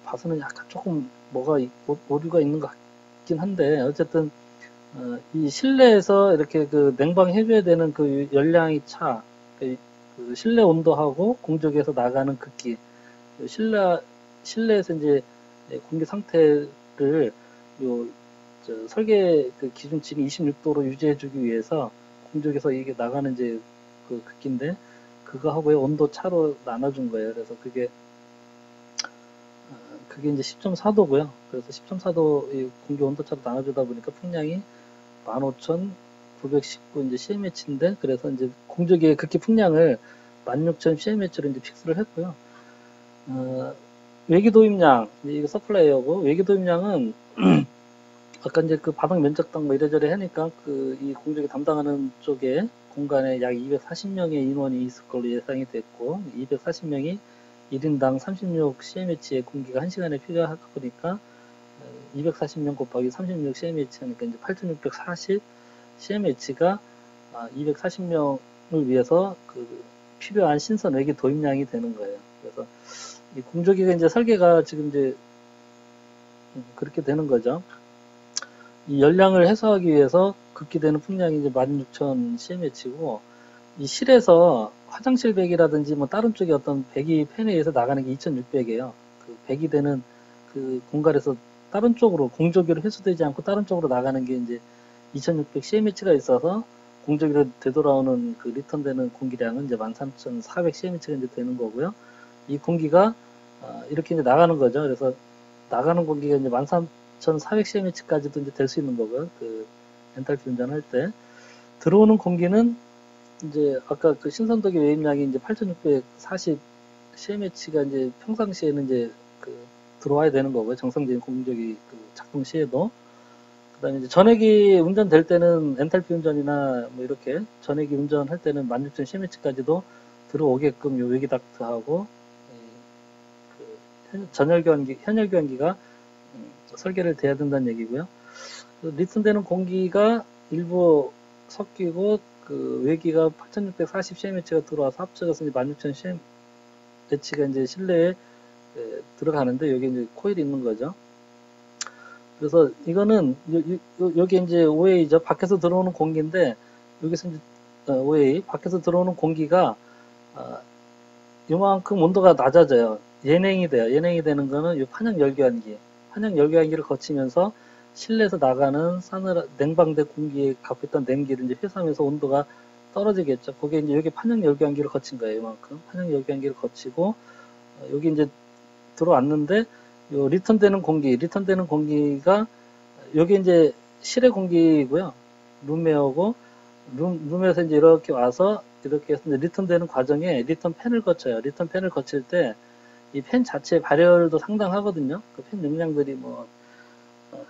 봐서는 약간 조금 뭐가 오류가 있는 것 같긴 한데 어쨌든 이 실내에서 이렇게 그 냉방해줘야 되는 그 열량이 차, 그 실내 온도하고 공적에서 나가는 극기, 실내에서 이제 공기 상태를 설계 그 기준치인 26도로 유지해주기 위해서 공적에서 이게 나가는 이제 그 극기인데 그거하고의 온도 차로 나눠준 거예요. 그래서 그게 이제 10.4도고요. 그래서 10.4도 공기 온도차로 나눠주다 보니까 풍량이 15,919 이제 CMH인데 그래서 이제 공적의 극기 풍량을 16,000 CMH로 이제 픽스를 했고요. 외기 도입량 이거 서플라이어고 외기 도입량은 아까 이제 그 바닥 면적당 뭐 이래저래 하니까 그 이 공적이 담당하는 쪽에 공간에 약 240명의 인원이 있을 걸로 예상이 됐고 240명이 1인당 36 CMH의 공기가 1시간에 필요하다 보니까 240명 곱하기 36 CMH 하니까 이제 8640 CMH가 240명을 위해서 그 필요한 신선 외기 도입량이 되는 거예요. 그래서 이 공조기가 이제 설계가 지금 이제 그렇게 되는 거죠. 이 열량을 해소하기 위해서 극기되는 풍량이 이제 16,000 CMH고 이 실에서 화장실 배기라든지 뭐 다른 쪽에 어떤 배기 팬에 의해서 나가는 게 2,600이에요. 그 배기되는 그 공간에서 다른 쪽으로 공조기로 회수되지 않고 다른 쪽으로 나가는 게 이제 2,600 CMH가 있어서 공조기로 되돌아오는 그 리턴되는 공기량은 이제 13,400 CMH가 이제 되는 거고요. 이 공기가 이렇게 이제 나가는 거죠. 그래서 나가는 공기가 이제 13,400 CMH까지도 이제 될 수 있는 거고요. 그 엔탈피 운전할 때 들어오는 공기는 이제 아까 그 신선도기 외입량이 이제 8,640 CMH가 이제 평상시에는 이제 그 들어와야 되는 거고요. 정상적인 공조기 그 작동 시에도. 그다음에 이제 전해기 운전될 때는 엔탈피 운전이나 뭐 이렇게 전해기 운전할 때는 16,000 CMH까지도 들어오게끔 요 외기 닥트하고 그 현열 교환기가 설계를 돼야 된다는 얘기고요. 리턴되는 공기가 일부 섞이고 그 외기가 8,640 CMH가 들어와서 합쳐져서 이제 16,000 CMH가 이제 실내에 들어가는데 여기 이제 코일이 있는 거죠. 그래서 이거는 여기 이제 OA죠. 밖에서 들어오는 공기인데 여기서 이제 OA 밖에서 들어오는 공기가 요만큼 온도가 낮아져요. 예냉이 돼요. 예냉이 되는 거는 이 판형 열교환기를 거치면서 실내에서 나가는 냉방된 공기에 갖고 있던 냉기를 이제 회수하면서 온도가 떨어지겠죠. 그게 이제 여기 판형 열교환기를 거친 거예요. 이만큼 판형 열교환기를 거치고 여기 이제 들어왔는데 요 리턴되는 공기가 여기 이제 실외 공기고요. 룸웨어고 룸에서 이제 이렇게 와서 이렇게 해서 이제 리턴되는 과정에 리턴 팬을 거쳐요. 리턴 팬을 거칠 때 이 팬 자체 발열도 상당하거든요. 그 팬 용량들이 뭐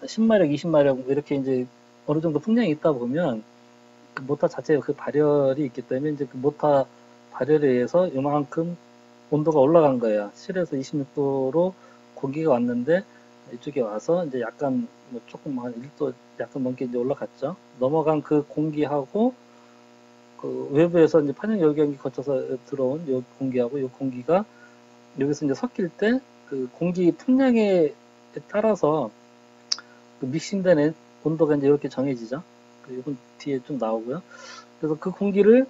10마력, 20마력 이렇게 이제 어느 정도 풍량이 있다 보면 그 모터 자체에 그 발열이 있기 때문에 이제 그 모터 발열에 의해서 이만큼 온도가 올라간 거예요. 실에서 26도로 공기가 왔는데 이쪽에 와서 이제 약간 뭐 조금 한 1도 약간 넘게 이제 올라갔죠. 넘어간 그 공기하고 그 외부에서 이제 판형 열경이 거쳐서 들어온 요 공기하고 요 공기가 여기서 이제 섞일 때 그 공기 풍량에 따라서 그 믹싱된 온도가 이제 이렇게 정해지죠. 이건 뒤에 좀 나오고요. 그래서 그 공기를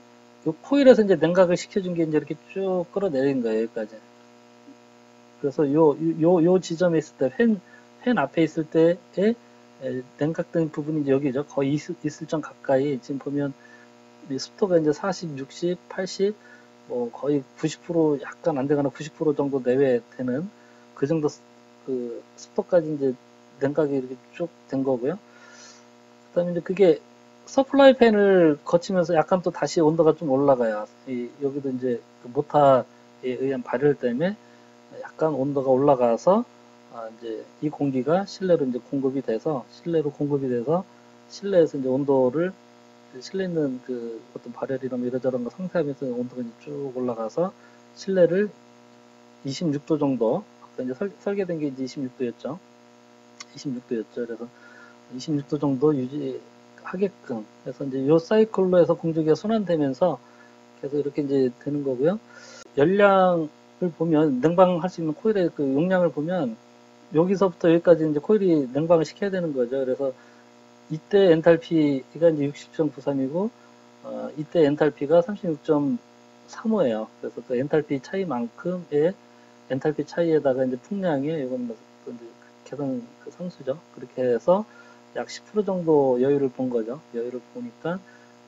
요 코일에서 이제 냉각을 시켜준 게 이제 이렇게 쭉 끌어내린 거예요, 여기까지. 그래서 요 지점에 있을 때, 팬 앞에 있을 때의 냉각된 부분이 이제 여기죠. 거의 있을 점 가까이. 지금 보면 습도가 이제 40, 60, 80, 뭐 거의 90% 약간 안 되거나 90% 정도 내외 되는 그 정도 그 습도까지 이제 냉각이 이렇게 쭉 된 거고요. 그 다음에 이제 그게 서플라이 팬을 거치면서 약간 또 다시 온도가 좀 올라가요. 여기도 이제 그 모터에 의한 발열 때문에 약간 온도가 올라가서 이제 이 공기가 실내로 이제 공급이 돼서 실내에서 이제 온도를 실내 있는 그 어떤 발열이나 뭐 이러저런 거 상쇄하면서 온도가 이제 쭉 올라가서 실내를 26도 정도 아까 이제 설계된 게 이제 26도였죠. 26도였죠. 그래서 26도 정도 유지하게끔 해서 이제 요 사이클로 해서 공조기가 순환되면서 계속 이렇게 이제 되는 거고요. 열량을 보면 냉방할 수 있는 코일의 그 용량을 보면 여기서부터 여기까지 이제 코일이 냉방을 시켜야 되는 거죠. 그래서 이때 엔탈피가 이제 60.93이고 이때 엔탈피가 36.35예요. 그래서 그 엔탈피 차이만큼의 엔탈피 차이에다가 이제 풍량에 이건 뭐 계산 그 상수죠. 그렇게 해서 약 10% 정도 여유를 본 거죠. 여유를 보니까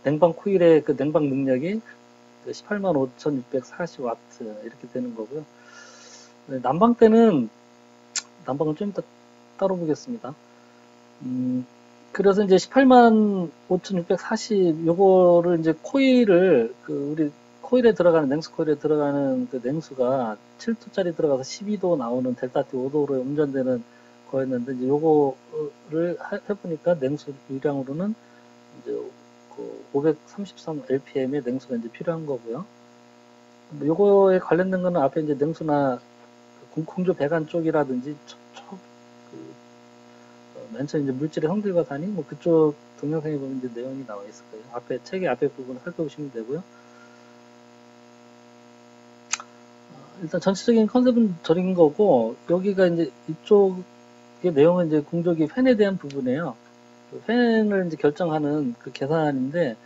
냉방 코일의 그 냉방 능력이 185,640W 이렇게 되는 거고요. 네, 난방은 좀 이따 따로 보겠습니다. 그래서 이제 185,640 요거를 이제 코일을 우리 코일에 들어가는 냉수 코일에 들어가는 그 냉수가 7도짜리 들어가서 12도 나오는 델타 T 5도로 운전되는 거였는데 이제 요거를 해보니까 냉수 유량으로는 이제 그 533 LPM의 냉수가 이제 필요한 거고요. 요거에 관련된 거는 앞에 이제 냉수나 공조 배관 쪽이라든지 맨 처음 이제 물질의 성질과 단위 뭐 그쪽 동영상에 보면 이제 내용이 나와 있을 거예요. 책의 앞에 부분을 살펴보시면 되고요. 일단 전체적인 컨셉은 저런 거고 여기가 이제 이쪽의 내용은 이제 공조기 팬에 대한 부분이에요. 그 팬을 이제 결정하는 그 계산인데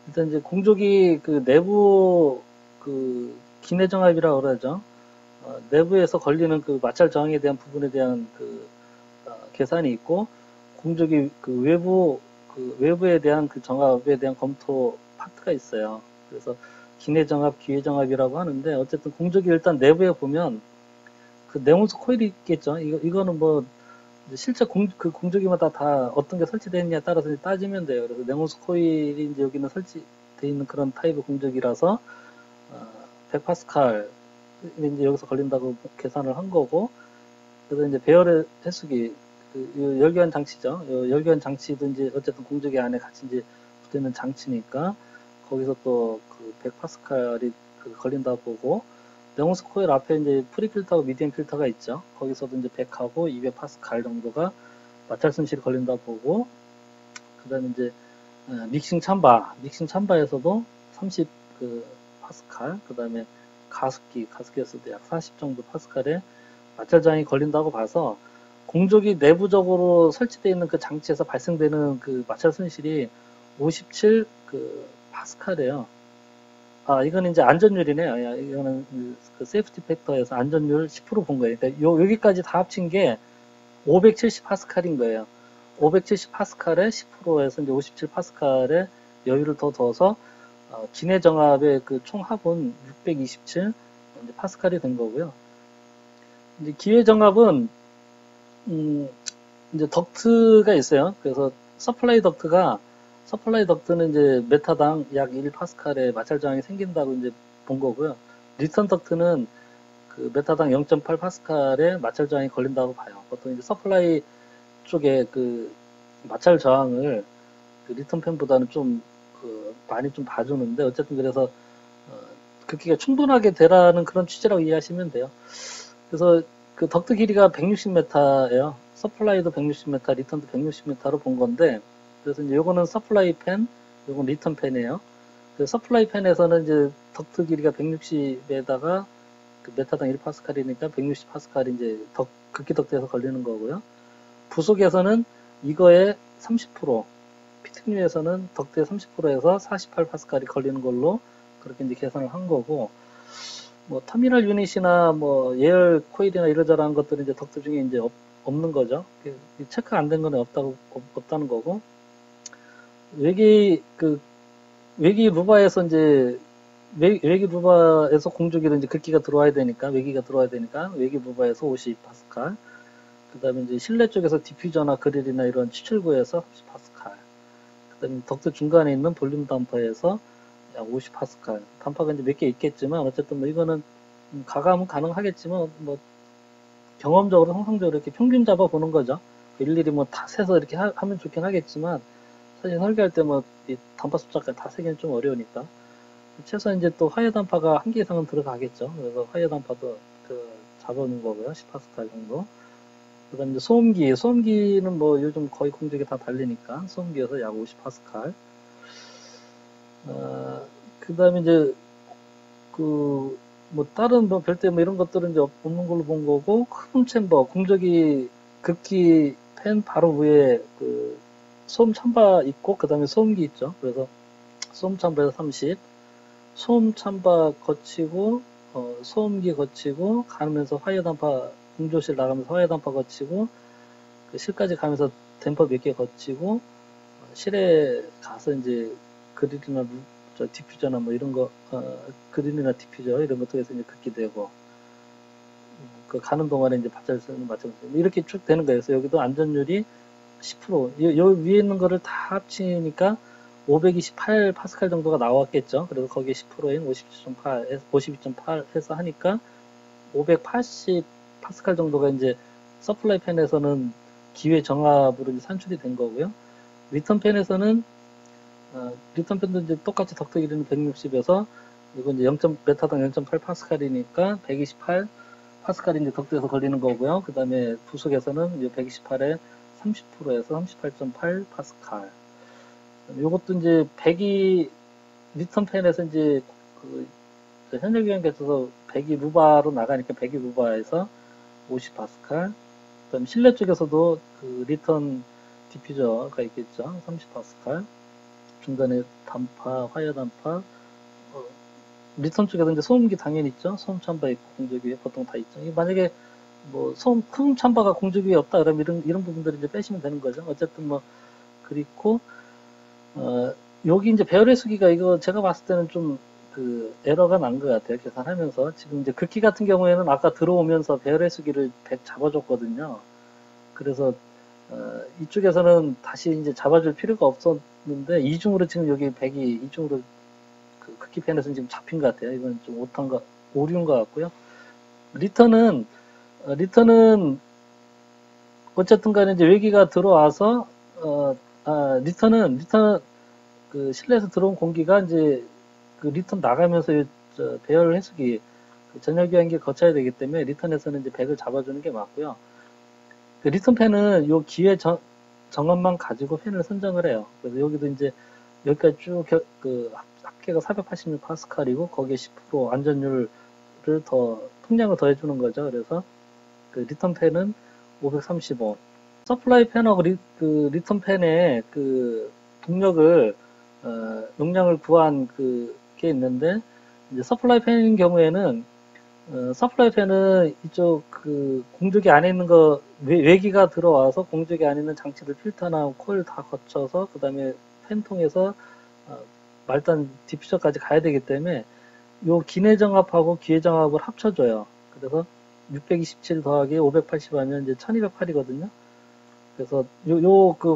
일단 이제 공조기 그 내부 그 기내 정압이라고 그러죠. 내부에서 걸리는 그 마찰 저항에 대한 부분에 대한 그 계산이 있고 공조기 그 외부에 대한 그 정압에 대한 검토 파트가 있어요. 그래서 기내 정압, 기외 정압이라고 하는데 어쨌든 공조기 일단 내부에 보면 그 냉온수 코일이 있겠죠. 이거는 뭐 실제 그 공조기마다 다 어떤 게 설치되어 있냐에 따라서 따지면 돼요. 그래서 냉온수 코일이 이제 여기는 설치되어 있는 그런 타입의 공조기라서 100파스칼 이제 여기서 걸린다고 계산을 한 거고 그래서 이제 배열의 횟수기 그 열교환 장치죠. 열교환 장치도 이제 어쨌든 공조기 안에 같이 이제 붙어 있는 장치니까 거기서 또 그 100파스칼이 그 걸린다고 보고 냉온수 코일 앞에 이제 프리필터하고 미디엄 필터가 있죠. 거기서도 이제 100하고 200파스칼 정도가 마찰 손실이 걸린다고 보고 그다음에 이제 믹싱 참바에서도 30 그 파스칼 그다음에 가습기에서도 약 40 정도 파스칼의 마찰 저항이 걸린다고 봐서 공조기 내부적으로 설치되어 있는 그 장치에서 발생되는 그 마찰 손실이 57 그 파스칼이에요. 이거는 이제 안전율이네요. 이거는 그 세이프티 팩터에서 안전율 10% 본 거예요. 그러니까 여기까지 다 합친 게 570 파스칼인 거예요. 570 파스칼에 10%에서 이제 57 파스칼의 여유를 더 둬서 기내 정압의 그 총 합은 627 파스칼이 된 거고요. 이제 기외 정압은 이제 덕트가 있어요. 그래서 서플라이 덕트는 이제 메타당 약 1파스칼의 마찰 저항이 생긴다고 이제 본 거고요. 리턴 덕트는 그 메타당 0.8파스칼의 마찰 저항이 걸린다고 봐요. 보통 이제 서플라이 쪽에 그 마찰 저항을 그 리턴 팬보다는 좀 많이 좀 봐주는데, 어쨌든 그래서 극기가 충분하게 되라는 그런 취지라고 이해하시면 돼요. 그래서 그 덕트 길이가 160m예요. 서플라이도 160m, 리턴도 160m로 본 건데, 그래서 이제 요거는 서플라이 펜, 요건 리턴 펜이에요. 그 서플라이 펜에서는 이제 덕트 길이가 160에다가 그 메타당 1파스칼이니까 160파스칼이 이제 극기 덕트에서 걸리는 거고요. 부속에서는 이거의 30%, 피트뉴에서는 덕트의 30%에서 48파스칼이 걸리는 걸로 그렇게 이제 계산을 한 거고, 뭐 터미널 유닛이나 뭐 예열 코일이나 이러저러한 것들은 이제 덕트 중에 이제 없는 거죠. 체크 안 된 거는 없다는 거고, 외기 루바에서 이제 외기 루바에서 공조기로 이제 극기가 들어와야 되니까, 외기가 들어와야 되니까 외기 루바에서 50파스칼, 그 다음에 이제 실내 쪽에서 디퓨저나 그릴이나 이런 추출구에서 30파스칼, 그 다음에 덕트 중간에 있는 볼륨 damper에서 약 50파스칼. 단파가 이제 몇 개 있겠지만, 어쨌든 뭐 이거는 가감은 가능하겠지만, 뭐 경험적으로, 성성적으로 이렇게 평균 잡아 보는 거죠. 일일이 뭐 다 세서 이렇게 하면 좋긴 하겠지만, 사실 설계할 때 뭐 이 단파 숫자까지 다 세기는 좀 어려우니까. 최소한 이제 또 화해 단파가 한 개 이상은 들어가겠죠. 그래서 화해 단파도 잡아놓은 거고요. 10파스칼 정도. 그 다음에 이제 소음기는 뭐 요즘 거의 공적에 다 달리니까, 소음기에서 약 50파스칼. 그 다음에 이제, 뭐 다른 뭐 별대 뭐 이런 것들은 이제 없는 걸로 본 거고, 큰 챔버, 공적이 극기 팬 바로 위에 소음 참바 있고, 그 다음에 소음기 있죠. 그래서 소음 참바에서 30, 소음 참바 거치고, 소음기 거치고, 가면서 화해 단파, 공조실 나가면서 화해 단파 거치고, 그 실까지 가면서 댐퍼 몇 개 거치고, 실에 가서 이제 그릴이나 디퓨저나 뭐 이런 거, 그릴이나 디퓨저 이런 것들에서 이제 긋게 되고, 그 가는 동안에 이제 밧자리 쓰는 마찬가지. 이렇게 쭉 되는 거예요. 그래서 여기도 안전율이 10%, 요 위에 있는 거를 다 합치니까 528 파스칼 정도가 나왔겠죠. 그래서 거기에 10%인 52.8 해서 하니까 580 파스칼 정도가 이제 서플라이 팬에서는 기회 정압으로 이제 산출이 된 거고요. 리턴 팬에서는 리턴 팬도 이제 똑같이 덕트 길이는 160에서 이거 이제 메타당 0.8 파스칼이니까 128 파스칼이 이제 덕트에서 걸리는 거고요. 그 다음에 부속에서는 128에 30%에서 38.8 파스칼. 요것도 이제 102 리턴 팬에서 이제 현역 유형 개쳐서 102 루바로 나가니까 102 루바에서 50 파스칼. 그다음 실내 쪽에서도 리턴 디퓨저가 있겠죠. 30 파스칼. 중간에 단파, 화해 단파. 리턴 쪽에서 이제 소음기 당연히 있죠. 소음 참바 있고 공조기 위에 보통 다 있죠. 만약에 뭐 소음 참바가 공조기 위에 없다 그러면 이런 부분들을 이제 빼시면 되는 거죠. 어쨌든 뭐 그리고 여기 이제 배열의 수기가 이거 제가 봤을 때는 좀 에러가 난 것 같아요. 계산하면서. 지금 이제 극기 같은 경우에는 아까 들어오면서 배열의 수기를 100 잡아줬거든요. 그래서, 이쪽에서는 다시 이제 잡아줄 필요가 없었는데, 이중으로 지금 여기 100이 이중으로 극기 펜에서는 지금 잡힌 것 같아요. 이건 좀 오류인 것 같고요. 리턴은 어쨌든 간에 이제 외기가 들어와서, 리턴은 실내에서 들어온 공기가 이제 리턴 나가면서 배열 해수기 전열 교환기를 거쳐야 되기 때문에 리턴에서는 이제 100을 잡아주는 게 맞고요. 리턴 펜은 요 기회 정원만 가지고 펜을 선정을 해요. 그래서 여기도 이제 여기까지 쭉 합계가 486 파스칼이고 거기에 10% 안전율을 풍량을 더해주는 거죠. 그래서 리턴 펜은 535. 서플라이 펜하고 리턴 펜의 동력을 용량을 구한 게 있는데 이제 서플라이 펜인 경우에는 서플라이 펜은 이쪽 공조기 안에 있는 거 외기가 들어와서 공조기 안에 있는 장치들 필터나 코일 다 거쳐서 그 다음에 펜통에서 말단 디퓨저까지 가야 되기 때문에 요 기내 정압하고 기회 정압을 합쳐줘요. 그래서 627 더하기 580 하면 이제 1208이거든요. 그래서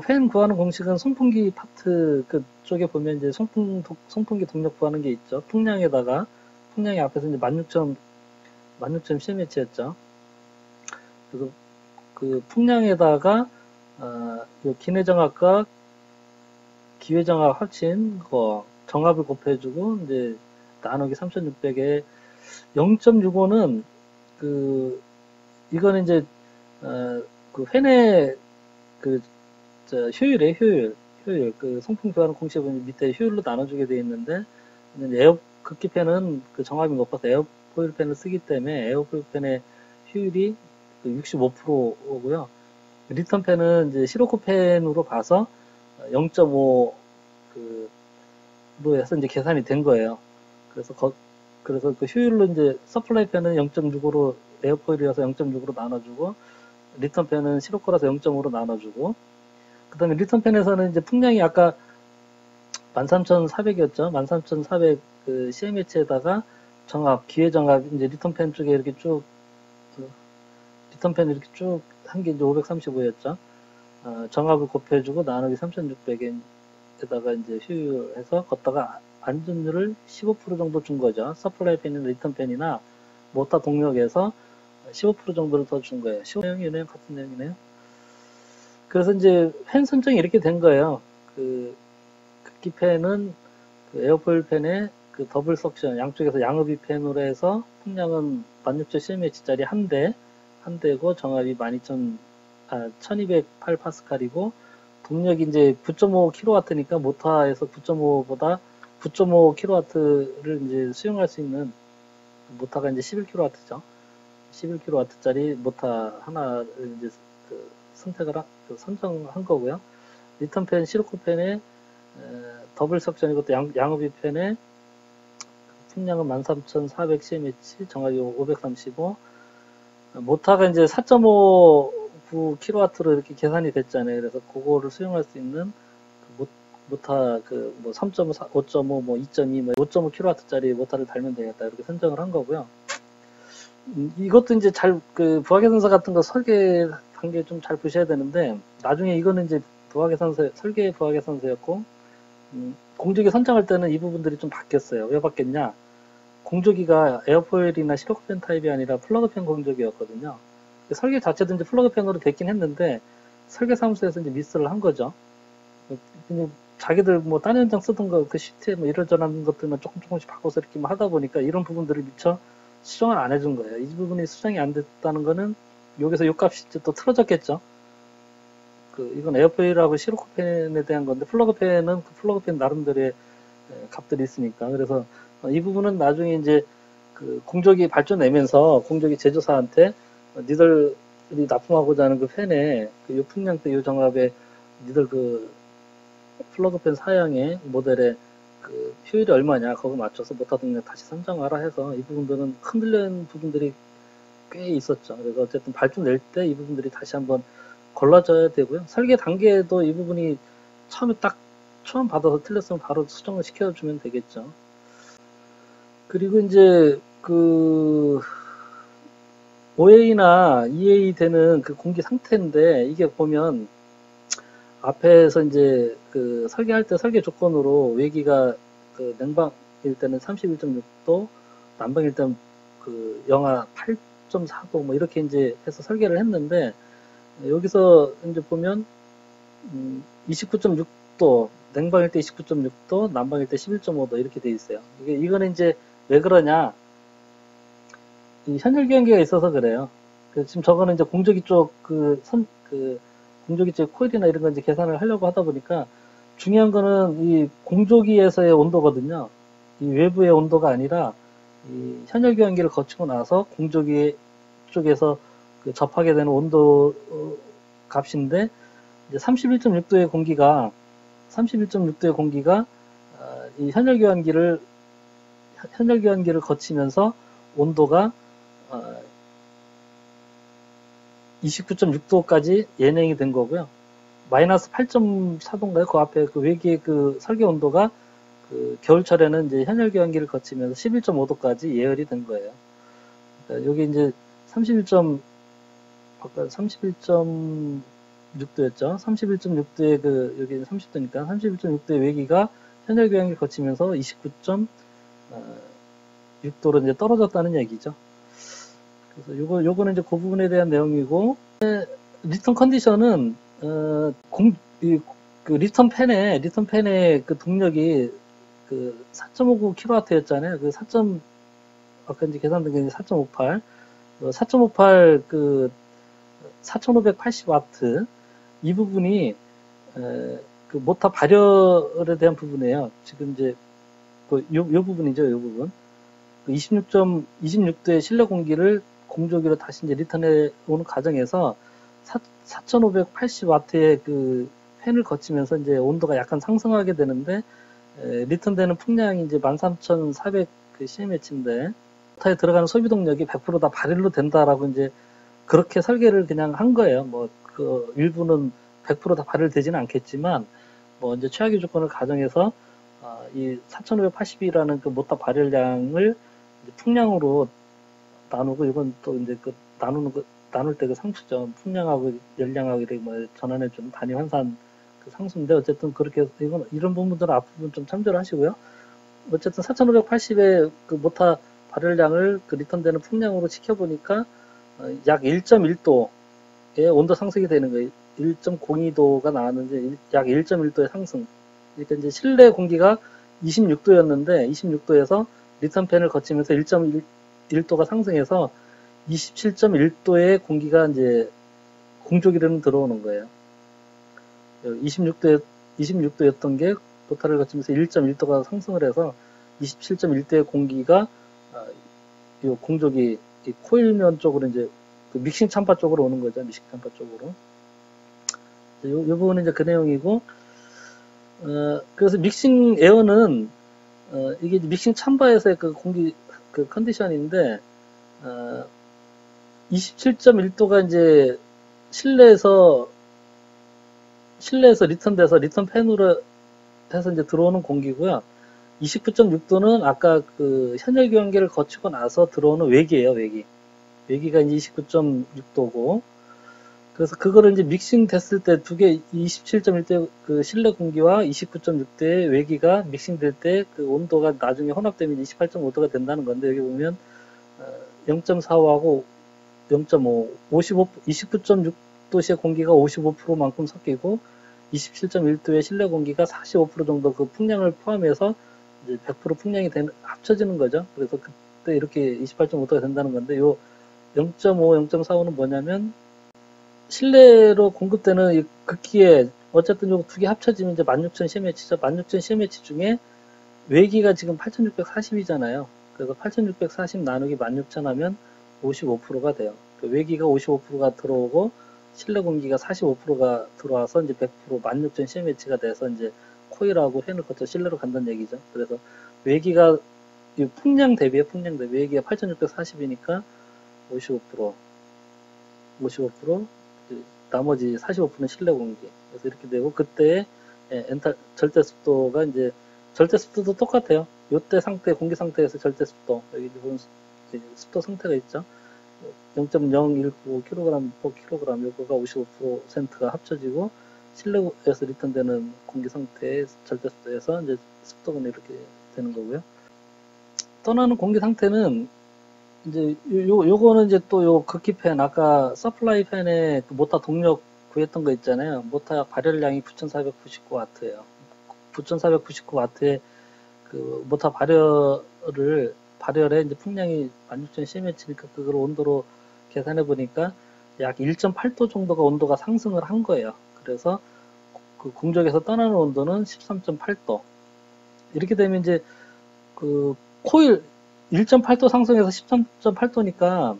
팬 구하는 공식은 송풍기 파트 쪽에 보면 이제 송풍기 동력 구하는 게 있죠. 풍량이 앞에서 이제 16,000 cm였죠. 그래서 풍량에다가 요 기내 정압과 기회정합 합친 거 정합을 곱해주고 이제 나누기 3600에 0.65는 그 이거는 이제 그 회내 그 효율 그 성품 교환 공식은 밑에 효율로 나눠주게 되어 있는데 극기펜은 그 정합이 높아서 에어포일펜을 쓰기 때문에 에어포일펜의 효율이 그 65%고요. 리턴펜은 이제 시로코펜으로 봐서 0.5 로 해서 이제 계산이 된 거예요. 그래서 그 효율로 이제 서플라이 펜은 0.65로 에어포일이라서 0.6으로 나눠주고 리턴펜은 시로코라서 0.5로 나눠주고 그 다음에 리턴펜에서는 이제 풍량이 아까 13,400이었죠. 13,400 그 CMH에다가 기회 정합 이제 리턴펜 쪽에 이렇게 쭉 리턴펜 이렇게 쭉 한 게 이제 535였죠. 정합을 곱해주고 나누기 3,600에다가 이제 효율해서 걷다가 안전율을 15% 정도 준 거죠. 서플라이 펜이나 리턴 펜이나 모타 동력에서 15% 정도를 더 준 거예요. 15내용이네요. 같은 내용이네요. 그래서 이제 펜 선정이 이렇게 된 거예요. 그 극기 펜은 그 에어포일 펜에 그 더블 석션 양쪽에서 양흡입 펜으로 해서 풍량은 16,000 CMH짜리 한 대고 정합이 1208파스칼이고 동력이 이제 9.5kW니까 모타에서 9.5보다 9.5kW를 이제 수용할 수 있는 모타가 이제 11kW죠. 11kW짜리 모타 하나를 이제 선정한 거고요. 리턴펜, 시로코펜에 더블 석션 이것도 양흡입 펜에 풍량은 13,400cmH, 정합이 535. 모타가 이제 4.59kW로 이렇게 계산이 됐잖아요. 그래서 그거를 수용할 수 있는 모타 뭐 3.5, 5.5, 뭐 2.2, 뭐 5.5kW짜리 모타를 달면 되겠다 이렇게 선정을 한 거고요. 이것도 이제 그 부하계산서 같은 거 설계 단계 좀 잘 보셔야 되는데 나중에 이거는 이제 설계 부하계산서였고 공조기 선정할 때는 이 부분들이 좀 바뀌었어요. 왜 바뀌었냐? 공조기가 에어포일이나 시로코펜 타입이 아니라 플러그펜 공조기였거든요. 설계 자체도 이제 플러그펜으로 됐긴 했는데 설계사무소에서 이제 미스를 한 거죠. 자기들 뭐 딴 현장 쓰던 거 그 시트에 뭐 이런저런 것들만 조금씩 바꿔서 이렇게 하다 보니까 이런 부분들을 미처 수정을 안 해준 거예요. 이 부분이 수정이 안 됐다는 거는 여기서 요 값이 또 틀어졌겠죠. 이건 에어포일하고 시로코펜에 대한 건데 플러그펜은 그 플러그펜 나름대로의 값들이 있으니까 그래서 이 부분은 나중에 이제 그 공조기 발전내면서 공조기 제조사한테 니들이 납품하고자 하는 그 펜에 요 풍량대 요 정합에 니들 그 플러그펜 사양의 모델의 그 효율이 얼마냐 거기 맞춰서 모타 동력 다시 선정하라 해서 이 부분들은 흔들린 부분들이 꽤 있었죠. 그래서 어쨌든 발주 낼 때 이 부분들이 다시 한번 걸러져야 되고요. 설계 단계에도 이 부분이 처음 받아서 틀렸으면 바로 수정을 시켜주면 되겠죠. 그리고 이제 그 OA나 EA 되는 그 공기 상태인데 이게 보면 앞에서 이제 그 설계할 때 설계 조건으로 외기가 그 냉방일 때는 31.6도, 난방일 때는 그 영하 8.4도 뭐 이렇게 이제 해서 설계를 했는데 여기서 이제 보면 29.6도 냉방일 때 29.6도, 난방일 때 11.5도 이렇게 돼 있어요. 이거는 이제 왜 그러냐? 이 현열 기관기가 있어서 그래요. 지금 저거는 이제 공조기 쪽 공조기 쪽 코일이나 이런 거 이제 계산을 하려고 하다 보니까 중요한 거는 이 공조기에서의 온도거든요. 이 외부의 온도가 아니라 이 현열 기관기를 거치고 나서 공조기 쪽에서 접하게 되는 온도 값인데 이제 31.6도의 공기가 이 현열 기관기를 거치면서 온도가 29.6도까지 예냉이 된 거고요. 마이너스 8.4도인가요? 그 앞에 그 외기의 그 설계 온도가 그 겨울철에는 이제 현열 기관기를 거치면서 11.5도까지 예열이 된 거예요. 그러니까 여기 이제 31.6도였죠. 31.6도의 여기 30도니까 31.6도의 외기가 현열 기관기를 거치면서 29.6도로 이제 떨어졌다는 얘기죠. 그래서 요거는 이제 그 부분에 대한 내용이고, 리턴 컨디션은, 그 리턴 팬의 그 동력이 그 4.59kW였잖아요. 그 4. 아까 이제 계산된 게 4.58, 4.58 그 4580와트 이 부분이 그 모터 발열에 대한 부분이에요. 지금 이제 요 부분이죠, 요 부분. 그 26도의 실내 공기를 공조기로 다시 이제 리턴해 오는 과정에서 4580와트의 그 팬을 거치면서 이제 온도가 약간 상승하게 되는데, 리턴되는 풍량이 이제 13,400 cmh인데, 모터에 들어가는 소비 동력이 100% 다 발열로 된다라고 이제 그렇게 설계를 그냥 한 거예요. 뭐, 그 일부는 100% 다 발열되지는 않겠지만, 뭐 이제 최악의 조건을 가정해서 이 4,580이라는 그 모터 발열량을 풍량으로 나누고, 이건 또 이제 그 나눌 때 그 상수죠. 풍량하고 열량하고 이렇게 뭐 전환해주는 단위 환산 그 상수인데, 어쨌든 그렇게 해서 이런 부분들은 앞부분 좀 참조를 하시고요. 어쨌든 4,580의 그 모터 발열량을 그 리턴되는 풍량으로 지켜보니까 약 1.1도의 온도 상승이 되는 거예요. 1.02도가 나왔는데 약 1.1도의 상승. 그러니까 이제 실내 공기가 26도였는데 26도에서 리턴팬을 거치면서 1.1도가 상승해서 27.1도의 공기가 이제 공조기로는 들어오는 거예요. 26도였던 게 모터를 거치면서 1.1도가 상승을 해서 27.1도의 공기가 이 공조기 이 코일면 쪽으로 이제 그 믹싱 참파 쪽으로 오는 거죠. 믹싱 참파 쪽으로. 이 부분은 이제 그 내용이고, 그래서 믹싱 에어는 이게 믹싱 참바에서의 그 공기 그 컨디션인데, 27.1도가 이제 실내에서 리턴돼서 리턴팬으로 해서 이제 들어오는 공기고요. 29.6도는 아까 그 현열 경계를 거치고 나서 들어오는 외기예요, 외기. 외기가 이제 29.6도고, 그래서 그거를 이제 믹싱 됐을 때 두 개 27.1대 그 실내 공기와 29.6대의 외기가 믹싱 될 때 그 온도가 나중에 혼합되면 28.5도가 된다는 건데, 여기 보면 0.45하고 0.5, 29.6도시의 공기가 55%만큼 섞이고 27.1도의 실내 공기가 45% 정도 그 풍량을 포함해서 이제 100% 풍량이 합쳐지는 거죠. 그래서 그때 이렇게 28.5도가 된다는 건데, 요 0.5, 0.45는 뭐냐면 실내로 공급되는 이 극기에 어쨌든 요 두 개 합쳐지면 이제 16,000cm죠. 16,000cm 중에 외기가 지금 8,640이잖아요. 그래서 8,640 나누기 16,000 하면 55%가 돼요. 그 외기가 55%가 들어오고 실내 공기가 45%가 들어와서 이제 100% 16,000cm가 돼서 이제 코일하고 팬을 거쳐 실내로 간다는 얘기죠. 그래서 외기가 풍량 대비 외기가 8,640이니까 55%, 나머지 45%는 실내 공기. 그래서 이렇게 되고, 그때 절대 습도가 이제 절대 습도도 똑같아요. 요때 상태 공기 상태에서 절대 습도, 여기 보면 습도 상태가 있죠. 0.0195kg/kg, 요거가 55%가 합쳐지고 실내에서 리턴되는 공기 상태의 절대 습도에서 이제 습도가 이렇게 되는 거고요. 떠나는 공기 상태는 이제 요거는 이제 또 요 극기팬, 아까 서플라이 팬의 그 모터 동력 구했던 거 있잖아요. 모터 발열량이 9,499W예요. 9,499W의 그 모터 발열에 이제 풍량이 16,000cm니까 그걸 온도로 계산해 보니까 약 1.8도 정도가 온도가 상승을 한 거예요. 그래서 그 공적에서 떠나는 온도는 13.8도. 이렇게 되면 이제 그 코일 1.8도 상승해서 13.8도니까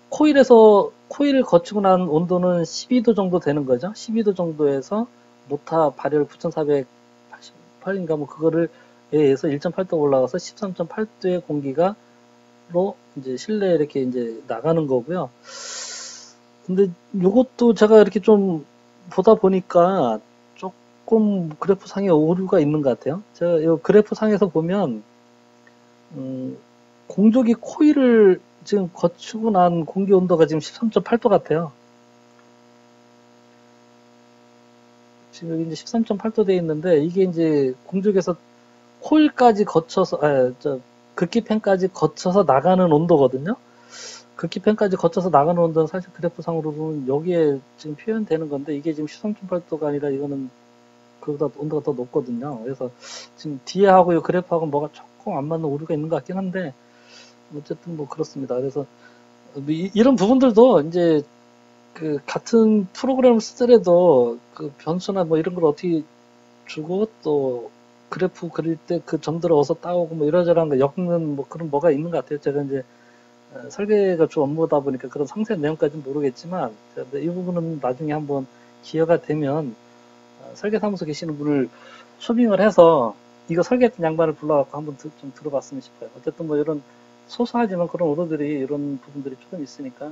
코일을 거치고 난 온도는 12도 정도 되는 거죠. 12도 정도에서 모터 발열 9,488인가 뭐 그거를 의해서 1.8도 올라가서 13.8도의 공기가로 이제 실내에 이렇게 이제 나가는 거고요. 근데 이것도 제가 이렇게 좀 보다 보니까 조금 그래프 상에 오류가 있는 것 같아요. 제가 이 그래프 상에서 보면 공조기 코일을 지금 거치고 난 공기 온도가 지금 13.8도 같아요. 지금 여기 이제 13.8도 돼 있는데, 이게 이제 공조기에서 코일까지 거쳐서 극기팬까지 거쳐서 나가는 온도거든요. 극기펜까지 거쳐서 나가는 온도는 사실 그래프상으로 보면 여기에 지금 표현되는 건데, 이게 지금 13.8도가 아니라 이거는 그보다 온도가 더 높거든요. 그래서 지금 뒤에 하고 이 그래프하고 뭐가 조금 안 맞는 오류가 있는 것 같긴 한데, 어쨌든 뭐 그렇습니다. 그래서 이런 부분들도 이제 그 같은 프로그램을 쓰더라도 그 변수나 뭐 이런 걸 어떻게 주고, 또 그래프 그릴 때 그 점들을 어디서 따오고 뭐 이러저러한 거 엮는 뭐 그런 뭐가 있는 것 같아요. 제가 이제 설계가 주 업무다 보니까 그런 상세한 내용까지는 모르겠지만, 이 부분은 나중에 한번 기회가 되면 설계사무소 계시는 분을 초빙을 해서 이거 설계했던 양반을 불러갖고 한번 좀 들어봤으면 싶어요. 어쨌든 뭐 이런 소소하지만 그런 오류들이, 이런 부분들이 조금 있으니까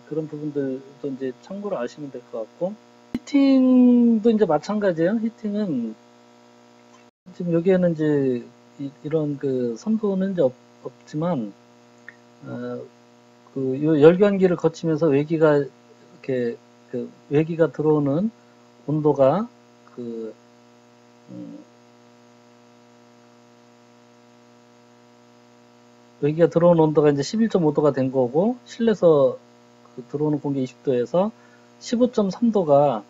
그런 부분들도 이제 참고로 아시면 될 것 같고, 히팅도 이제 마찬가지예요. 히팅은 지금 여기에는 이제 이런 그 선도는 이제 없지만, 그 열변기를 거치면서 외기가 이렇게 그 외기가 들어오는 온도가 그 외기가 들어오는 온도가 이제 11.5도가 된 거고, 실내에서 그 들어오는 공기 20도에서 15.3도가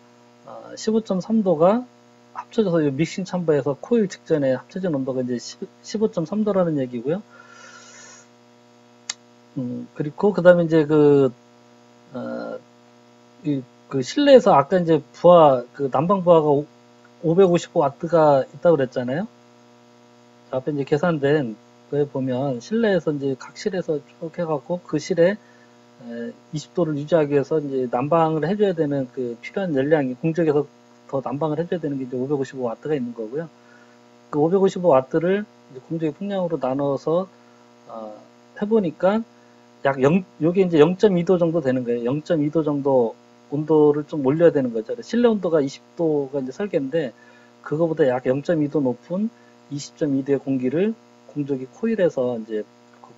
15.3도가 합쳐져서 이 믹싱 참버에서 코일 직전에 합쳐진 온도가 이제 15.3도라는 얘기고요. 그리고 그 다음에 이제 그 실내에서 아까 이제 부하, 그 난방 부하가 555와트가 있다고 그랬잖아요. 앞에 이제 계산된 거에 보면 실내에서 이제 각 실에서 쭉 해갖고 그 실에 20도를 유지하기 위해서 이제 난방을 해줘야 되는 그 필요한 열량이, 공적에서 더 난방을 해줘야 되는 게 이제 555와트가 있는 거고요. 그 555와트를 공적의 풍량으로 나눠서 해보니까 요게 이제 0.2도 정도 되는 거예요. 0.2도 정도 온도를 좀 올려야 되는 거죠. 실내 온도가 20도가 이제 설계인데, 그거보다 약 0.2도 높은 20.2도의 공기를 공적이 코일에서 이제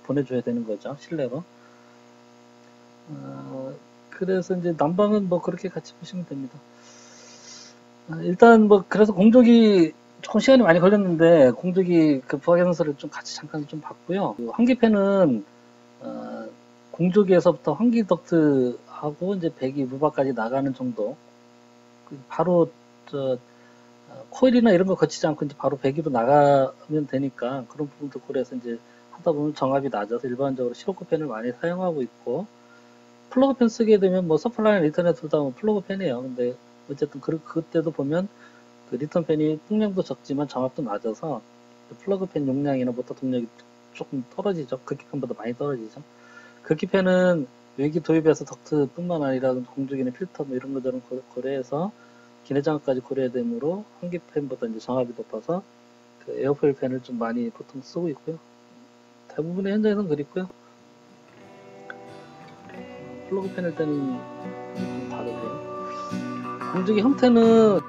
보내줘야 되는 거죠. 실내로. 그래서 이제 난방은 뭐 그렇게 같이 보시면 됩니다. 일단 뭐 그래서 공적이 조금 시간이 많이 걸렸는데, 공적이 그 부하 계산서를 좀 같이 잠깐 좀 봤고요. 그 환기팬은 공조기에서부터 환기 덕트하고 이제 배기 루바까지 나가는 정도, 바로 코일이나 이런 거 거치지 않고 이제 바로 배기로 나가면 되니까, 그런 부분도 고려해서 이제 하다 보면 정압이 낮아서 일반적으로 시로코 팬을 많이 사용하고 있고, 플러그 팬 쓰게 되면 뭐 서플라이나 리턴에 둘 다 플러그 팬이에요. 근데 어쨌든 그때도 보면 그 리턴 팬이 풍량도 적지만 정압도 낮아서 플러그 팬 용량이나 모터 동력이 조금 떨어지죠. 극기팬보다 많이 떨어지죠. 극기팬은 외기 도입에서 덕트뿐만 아니라 공조기나 필터 뭐 이런 것들은 고려해서 기내장압까지 고려해야 되므로 환기팬보다 이제 정압이 높아서 그 에어포일 팬을 좀 많이 보통 쓰고 있고요. 대부분의 현장에서는 그렇고요. 플러그 팬일 때는 좀 다르고요. 공조기 형태는